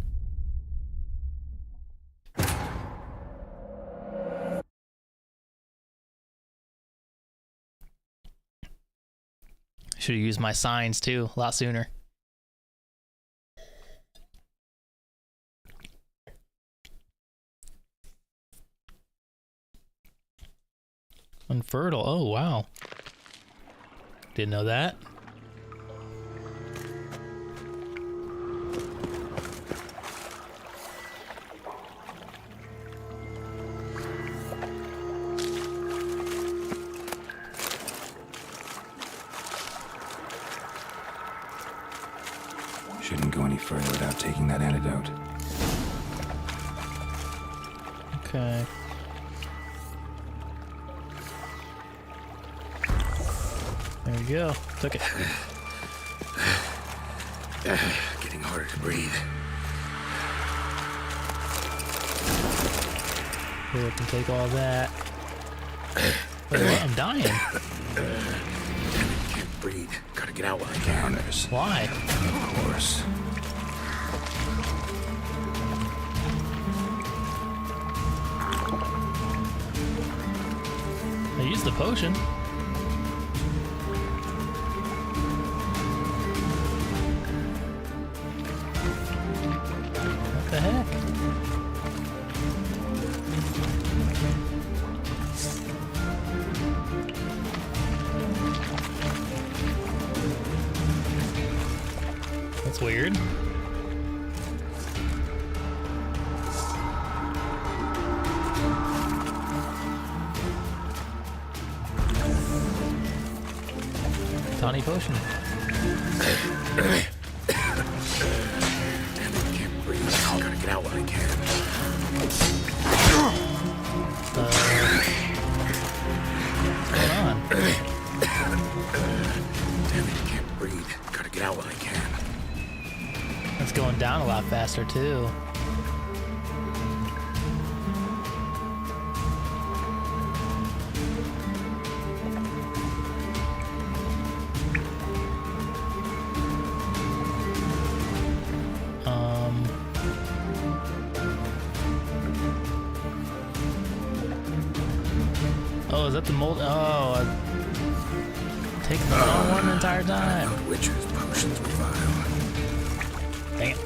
Should have used my signs too, a lot sooner. Unfertile. Oh, wow. Didn't know that. Shouldn't go any further without taking that antidote. Okay. There we go. Took it. Getting harder to breathe. Here, I can take all that. Wait, what? I'm dying. Can't breathe. Gotta get out while I can. Why? Of course. I used the potion. What the heck? That's weird. Tawny potion. Damn it, can't breathe. Gotta get out while I can. What's going on? Damn it, can't breathe. Gotta get out while I can. It's going down a lot faster too. Oh, is that the mold? Oh, I've taken the wrong one the entire time. Witcher's potions were vile. Dang it.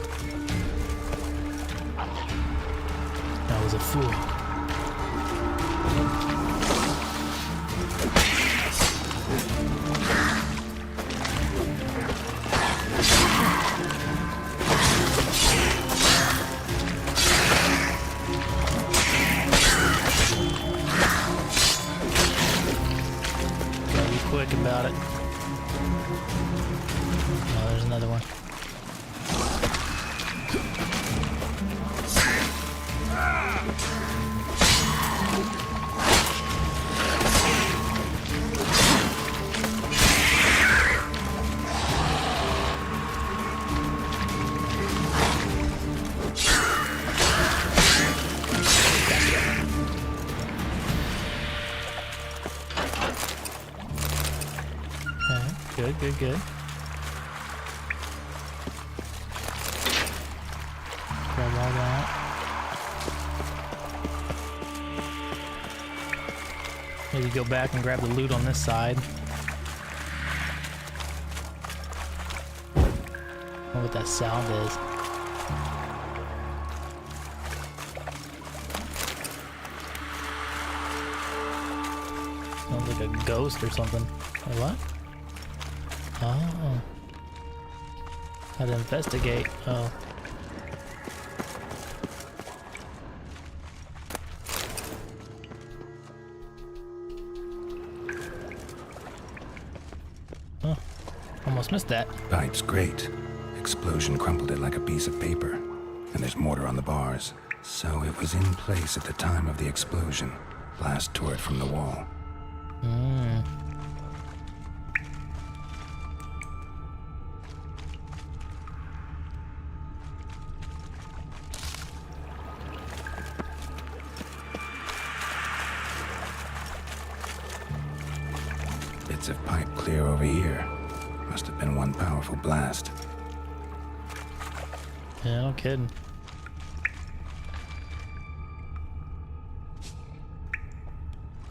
I was a fool. Gotta be quick about it. Oh, there's another one. Okay, good, good, good. Grab all that. Maybe go back and grab the loot on this side. I don't know what that sound is. Sounds like a ghost or something. Wait, what? Oh. How to investigate. Oh. Oh. Almost missed that. Pipe's great. Explosion crumpled it like a piece of paper. And there's mortar on the bars. So it was in place at the time of the explosion. Blast tore it from the wall. Hmm. Bits of pipe clear over here. Must have been one powerful blast. Yeah, no kidding.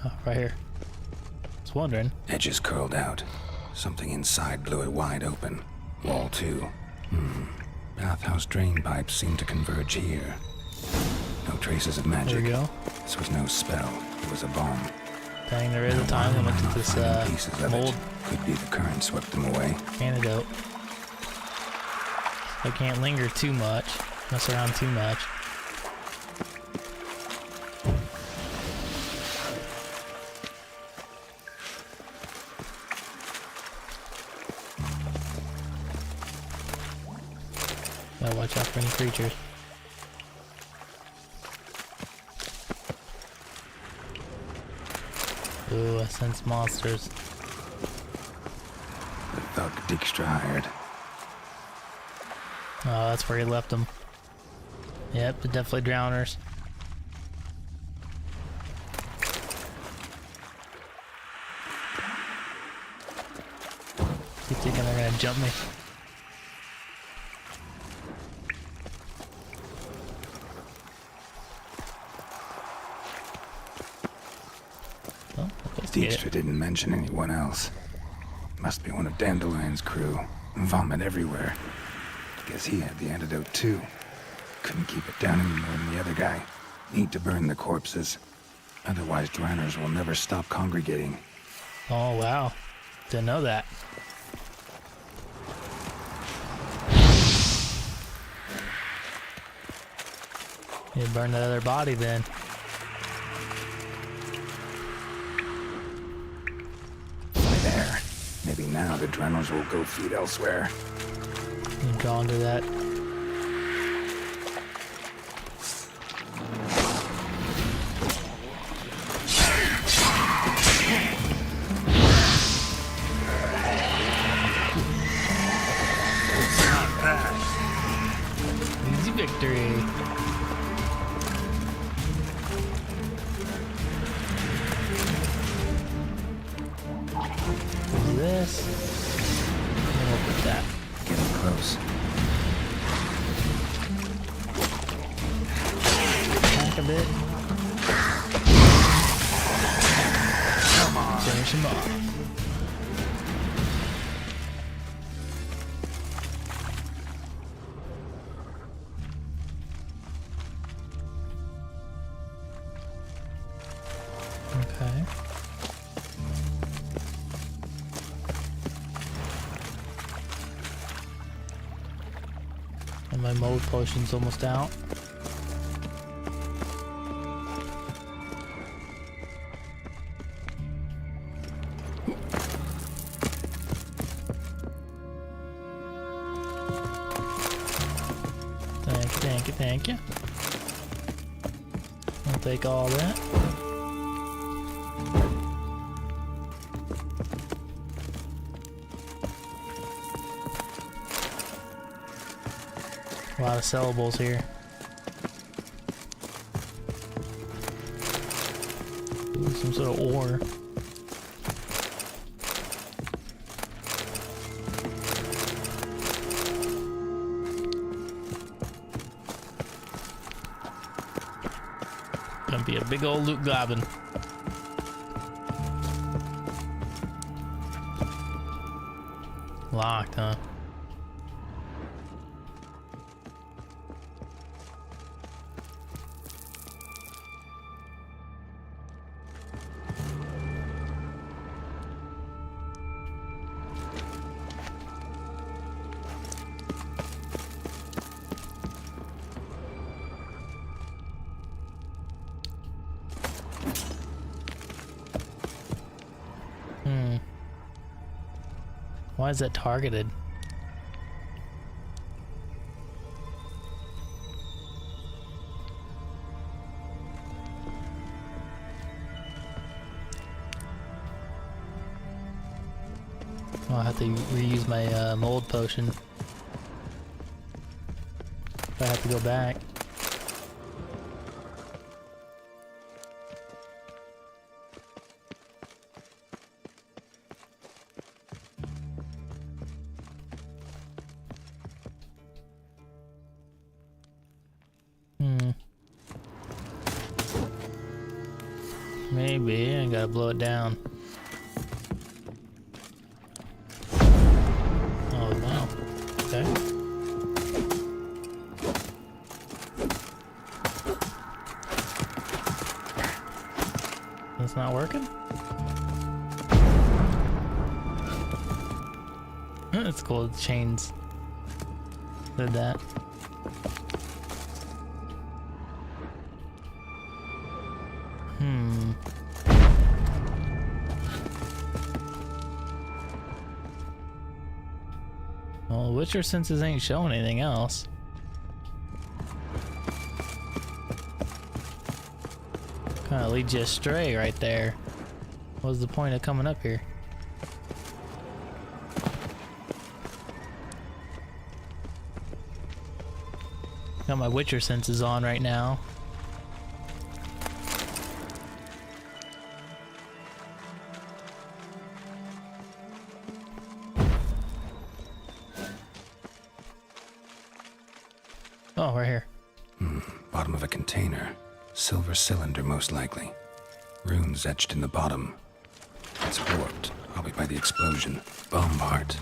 Oh, right here. I was wondering. Edges curled out. Something inside blew it wide open. Wall too. Bathhouse drain pipes seem to converge here. No traces of magic. There we go. This was no spell. It was a bomb. Dang, there is a time limit to this Pieces of mold it. Could be the current swept them away. antidote. I can't linger too much. Mess around too much. Gotta watch out for any creatures. Ooh, I sense monsters. The thug Dijkstra hired. Oh, that's where he left them. Yep, they're definitely drowners. You thinking they're gonna jump me? Oh, Dijkstra didn't mention anyone else. Must be one of Dandelion's crew. Vomit everywhere. Guess he had the antidote too. Couldn't keep it down any more than the other guy. Need to burn the corpses. Otherwise, drowners will never stop congregating. Oh, wow. Didn't know that. You burn that other body then. There. Maybe now the drowners will go feed elsewhere. You drawn to that. Easy victory. What's this? And we'll put that. Getting close. Back a bit. Come on. Finish him off. Okay. And my mold potion's almost out. Thank you. I'll take all that. A lot of sellables here. Ooh, some sort of ore. Gonna be a big old loot goblin. Locked, huh? Why is that targeted? I'll have to reuse my mold potion. If I have to go back. Maybe I gotta blow it down. Oh no. Okay. That's not working? It's cool, the chains did that. Well, Witcher senses ain't showing anything else. Kind of leads you astray right there. What's the point of coming up here? Got my Witcher senses on right now. Oh, right here. Bottom of a container. Silver cylinder, most likely. Runes etched in the bottom. It's warped, probably by the explosion. Bomb part.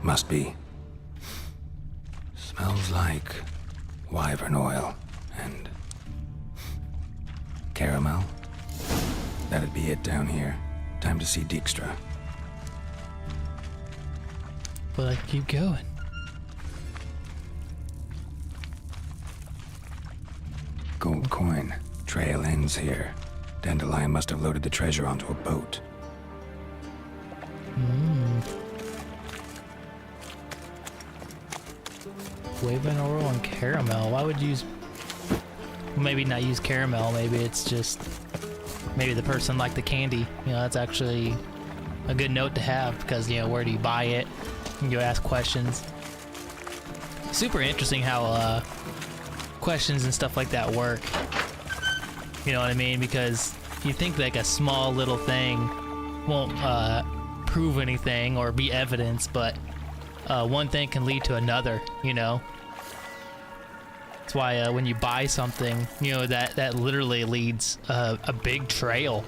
Must be. Smells like wyvern oil and caramel. That'd be it down here. Time to see Dijkstra. But I can keep going. Gold coin. Trail ends here. Dandelion must have loaded the treasure onto a boat. Wyvern oil and caramel. Why would you use... Maybe not use caramel. Maybe it's just... Maybe the person liked the candy. You know, that's actually a good note to have because, you know, where do you buy it? You can go ask questions. Super interesting how questions and stuff like that work. You know what I mean? Because you think like a small little thing won't prove anything or be evidence, but one thing can lead to another, you know? That's why when you buy something, you know, that literally leads a big trail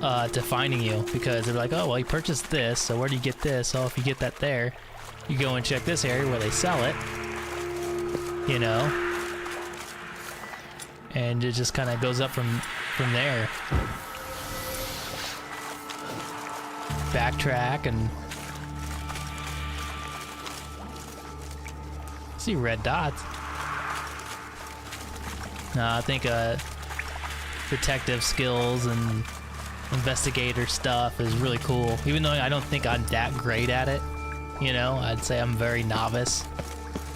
to finding you, because they're like, oh, well, you purchased this, so where do you get this? Oh, if you get that there, you go and check this area where they sell it, you know? And it just kind of goes up from there. Backtrack and see red dots. No, I think detective skills and investigator stuff is really cool. Even though I don't think I'm that great at it, you know, I'd say I'm very novice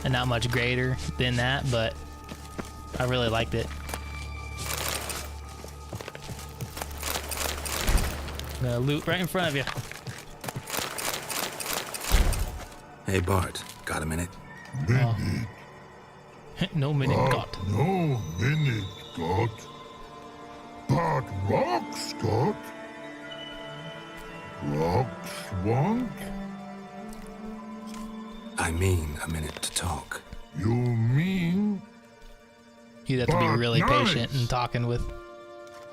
and not much greater than that, but I really liked it. Loot right in front of you. Hey, Bart, got a minute? Minute. No minute got. No minute got. But rocks got. Rocks want? I mean a minute to talk. You mean? You'd have to be really patient and talking with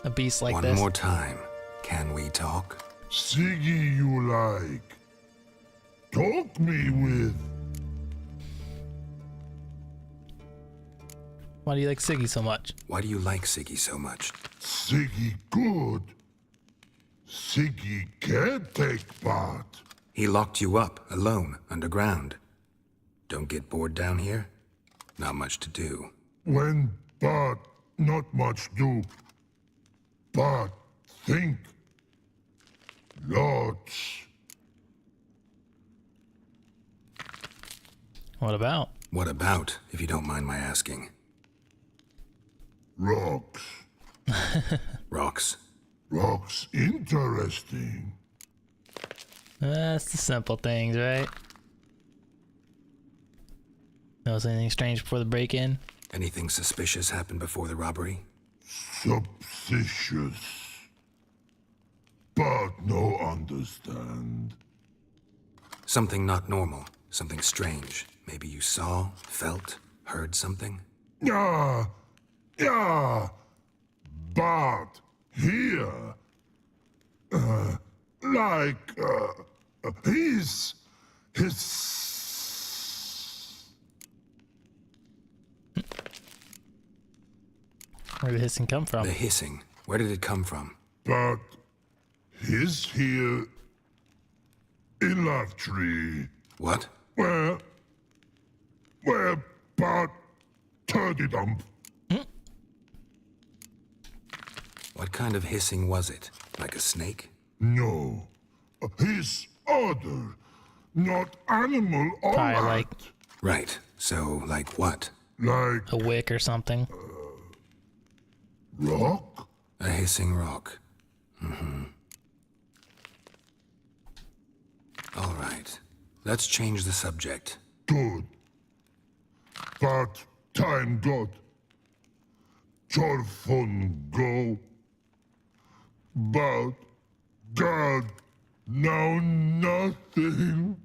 a beast like this. One more time. Can we talk? Siggy you like. Talk me with. Why do you like Siggy so much? Why do you like Siggy so much? Siggy good. Siggy can't take part. He locked you up, alone, underground. Don't get bored down here? Not much to do. When but not much do. But think. Lots. What about? What about, if you don't mind my asking? Rocks. Rocks? Rocks interesting. That's the simple things, right? Notice anything strange before the break-in? Anything suspicious happened before the robbery? Suspicious. But no understand. Something not normal. Something strange. Maybe you saw, felt, heard something? Yeah. But here, his. Where did the hissing come from? The hissing. Where did it come from? But his here in Love Tree. What? Where Bart Turdy Dump. What kind of hissing was it? Like a snake? No. His other. Not animal or Probably like... Right. So, like what? Like... a wick or something. Rock? A hissing rock. Mm-hmm. All right. Let's change the subject. Good. But time got. Torfun go. But God, now nothing.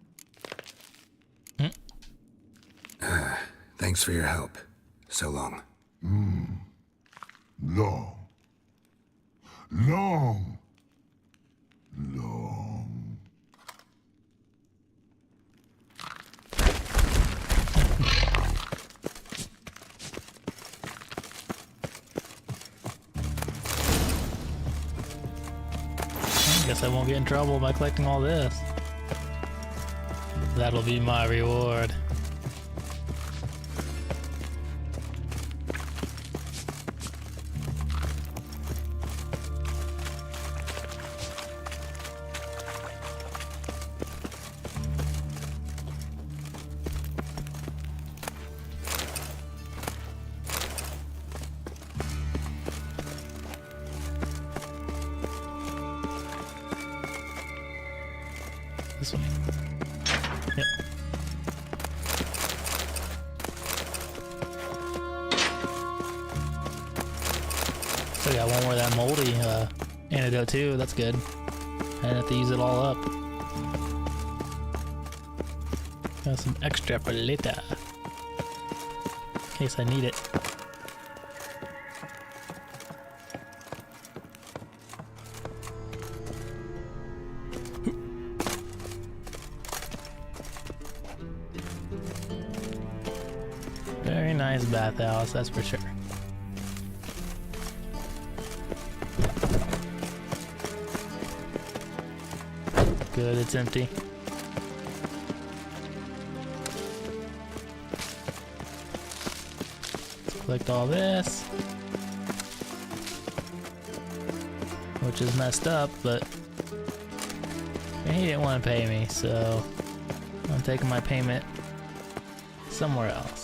Thanks for your help. So long. Long. Guess I won't get in trouble by collecting all this. That'll be my reward. This one. Yep. So I got one more of that moldy antidote too. That's good. I didn't have to use it all up. Got some extra for later. In case I need it. Very nice bathhouse, that's for sure. Good, it's empty. Let's collect all this. Which is messed up, but he didn't want to pay me, so I'm taking my payment somewhere else.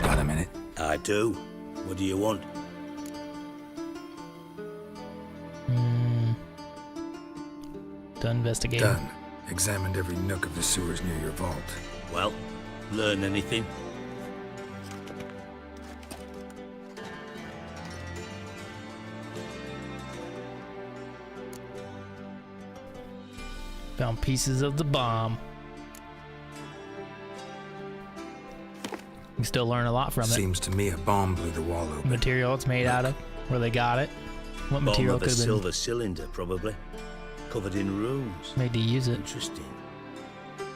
Got a minute? I do. What do you want? Done investigating. Done. Examined every nook of the sewers near your vault. Well, learn anything? Found pieces of the bomb. You can still learn a lot from it. Seems to me a bomb blew the wall open. Material it's made out of, where they got it. What Bomb material of a could have been silver cylinder, probably. Covered in runes. made to use it? Interesting.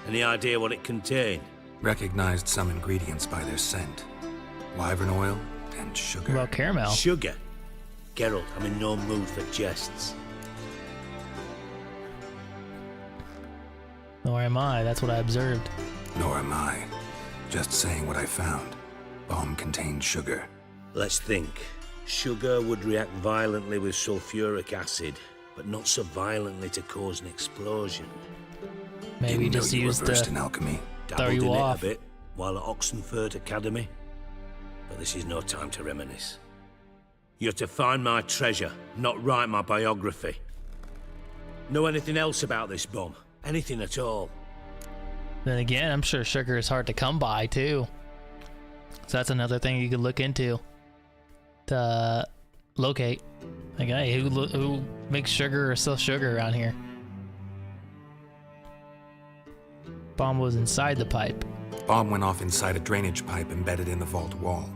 Any idea what it contained? Recognized some ingredients by their scent. Wyvern oil, And sugar. What about caramel? Sugar? Geralt, I'm in no mood for jests. Nor am I. That's what I observed. Nor am I. Just saying what I found. Bomb contained sugar. Let's think. Sugar would react violently with sulfuric acid, but not so violently to cause an explosion. Maybe Didn't just know you use were versed the in alchemy. throw Dabbled you in off. it a bit while at Oxenford Academy. But this is no time to reminisce. You're to find my treasure, not write my biography. Know anything else about this bomb? Anything at all? Then again, I'm sure sugar is hard to come by too. So that's another thing you could look into to locate. Like, hey, who makes sugar or sells sugar around here? Bomb was inside the pipe. Bomb went off inside a drainage pipe embedded in the vault wall.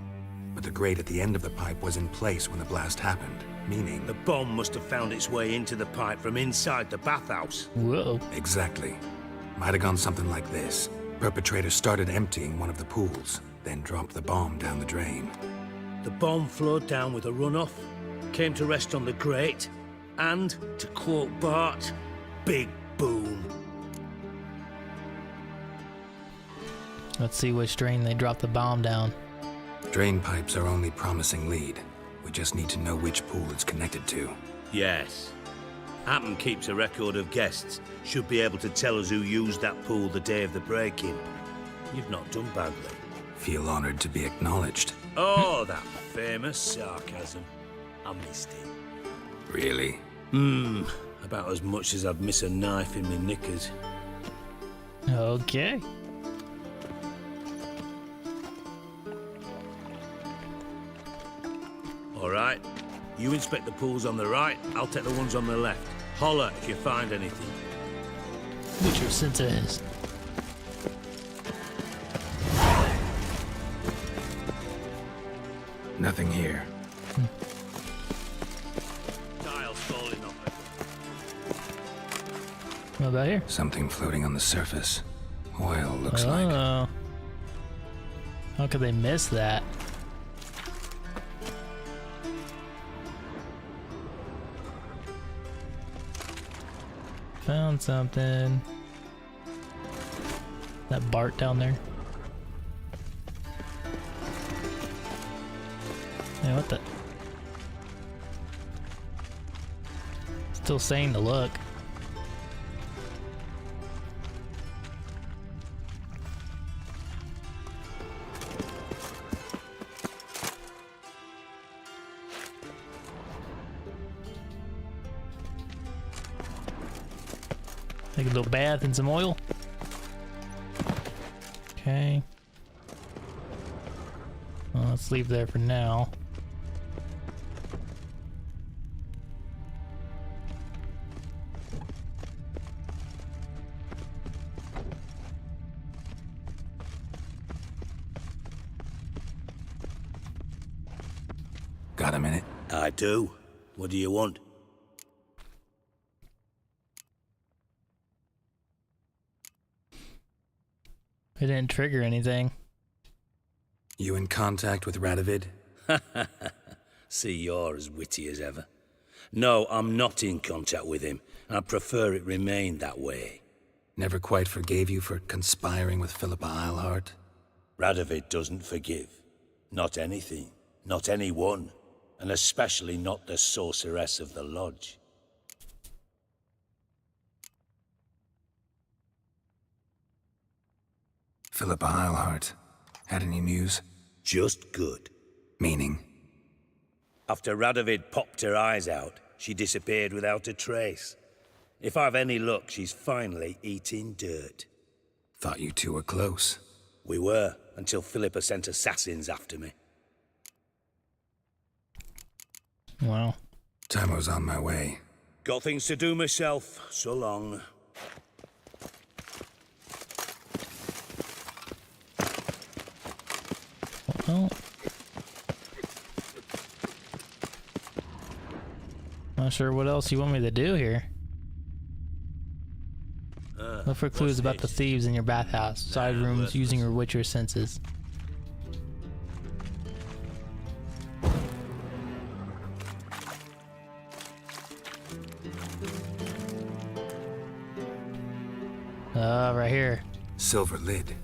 But the grate at the end of the pipe was in place when the blast happened, meaning... The bomb must have found its way into the pipe from inside the bathhouse. Whoa. Exactly. Might have gone something like this. Perpetrator started emptying one of the pools, then dropped the bomb down the drain. The bomb flowed down with a runoff, came to rest on the grate, and, to quote Bart, big boom. Let's see which drain they dropped the bomb down. Drain pipes are only promising lead. We just need to know which pool it's connected to. Yes. Hammond keeps a record of guests. Should be able to tell us who used that pool the day of the break-in. You've not done badly. Feel honored to be acknowledged. Oh, that famous sarcasm. I missed it. Really? About as much as I'd miss a knife in my knickers. Okay. All right. You inspect the pools on the right, I'll take the ones on the left. Holler if you find anything. Which your sense is. Nothing here. Tiles falling off What about here? Something floating on the surface. Oil, looks like. How could they miss that? Found something. That Bart down there. Yeah, what the? Still saying to look. Take a little bath in some oil. Okay. Well, let's leave there for now. Got a minute? I do. What do you want? It didn't trigger anything. You in contact with Radovid? See, you're as witty as ever. No, I'm not in contact with him. I prefer it remain that way. Never quite forgave you for conspiring with Philippa Eilhart? Radovid doesn't forgive. Not anything. Not anyone. And especially not the sorceress of the lodge. Philippa Eilhart. Had any news? Just good. Meaning? After Radovid popped her eyes out, she disappeared without a trace. If I've any luck, she's finally eating dirt. Thought you two were close. We were, until Philippa sent assassins after me. Wow. Time's on my way. Got things to do myself. So long. Well, not sure what else you want me to do here. Look for clues about the thieves in your bathhouse. Side rooms using your Witcher senses. Right here. Silver lid.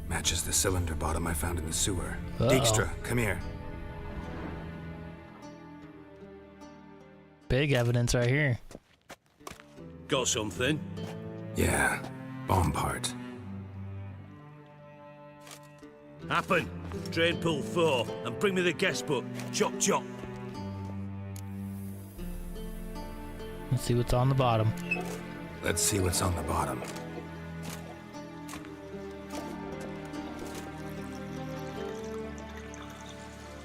Matches the cylinder bottom I found in the sewer. Uh-oh. Dijkstra, come here. Big evidence right here. Got something? Yeah, bomb part. Happen. Drain pool 4 and bring me the guest book. Chop chop. Let's see what's on the bottom. Let's see what's on the bottom.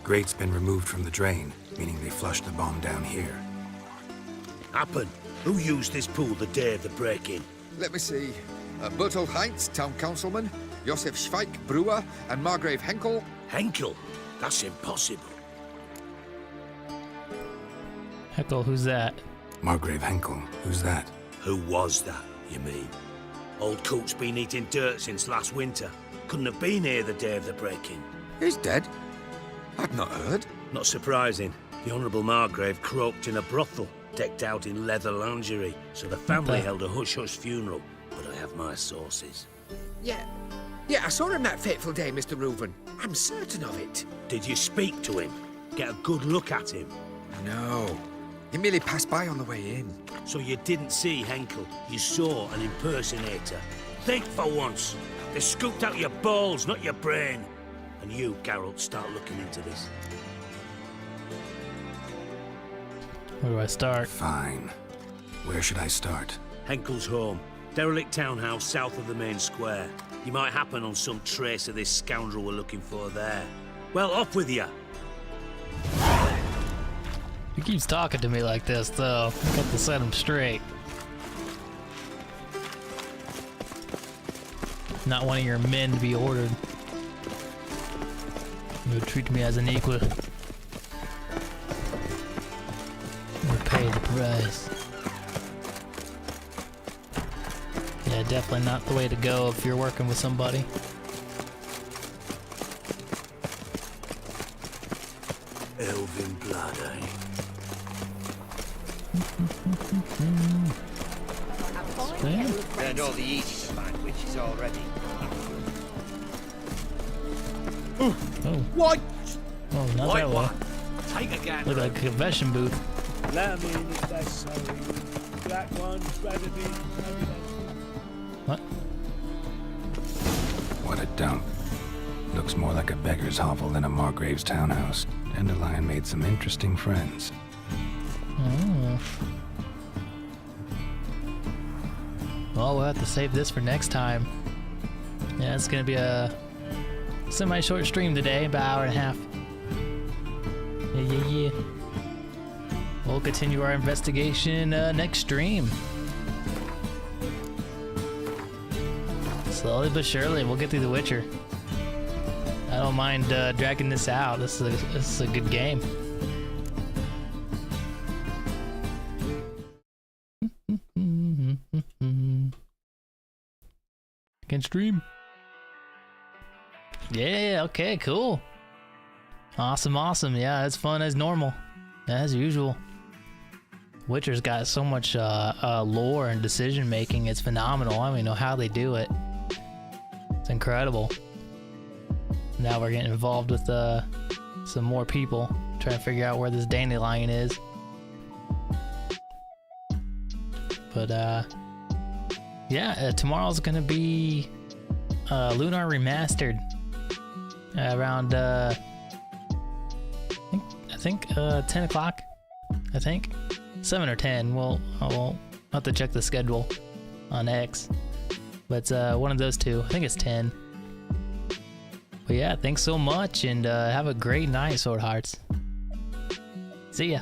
Grate's been removed from the drain, meaning they flushed the bomb down here. Happen. Who used this pool the day of the break-in? Let me see. Bertolt Heinz, town councilman, Josef Schweik, brewer, and Margrave Henkel. Henkel? That's impossible. Heckle, who's that? Margrave Henkel, who's that? Who was that, you mean? Old coot's been eating dirt since last winter. Couldn't have been here the day of the break-in. He's dead? I've not heard. Not surprising. The Honourable Margrave croaked in a brothel, decked out in leather lingerie, so the family held a hush-hush funeral, but I have my sources. Yeah, I saw him that fateful day, Mr. Reuven. I'm certain of it. Did you speak to him? Get a good look at him? No. He merely passed by on the way in. So you didn't see Henkel, you saw an impersonator. Think for once. They scooped out your balls, not your brain. And you, Geralt, start looking into this. Where do I start? Fine. Where should I start? Henkel's home. Derelict townhouse south of the main square. You might happen on some trace of this scoundrel we're looking for there. Well, off with you. He keeps talking to me like this, though. I got to set him straight. Not one of your men to be ordered. You treat me as an equal. You pay the price. Yeah, definitely not the way to go if you're working with somebody. Elven blood, eh? Learned all the easy to find witches already. Oh. What? Oh, not White that way. one. Take a gander. Look like a confession booth. Lamb in if that's sorry. Black ones, rather be. What? What a dump. Looks more like a beggar's hovel than a Margrave's townhouse. Dandelion made some interesting friends. Oh. Well, we'll have to save this for next time. Yeah, it's gonna be a semi-short stream today, about an hour and a half. Yeah. We'll continue our investigation next stream. Slowly but surely, we'll get through The Witcher. I don't mind dragging this out. This is a good game. Can stream. Yeah, okay, cool. Awesome. Yeah, it's fun as normal. As usual. Witcher's got so much lore and decision making, it's phenomenal. I don't even know how they do it. It's incredible. Now we're getting involved with some more people, trying to figure out where this dandelion is. But yeah, tomorrow's gonna be Lunar Remastered around I think 10 o'clock. I think 7 or 10. I'll have to check the schedule on X, but one of those two. I think it's 10. But yeah, thanks so much, and have a great night, Sword Hearts. See ya.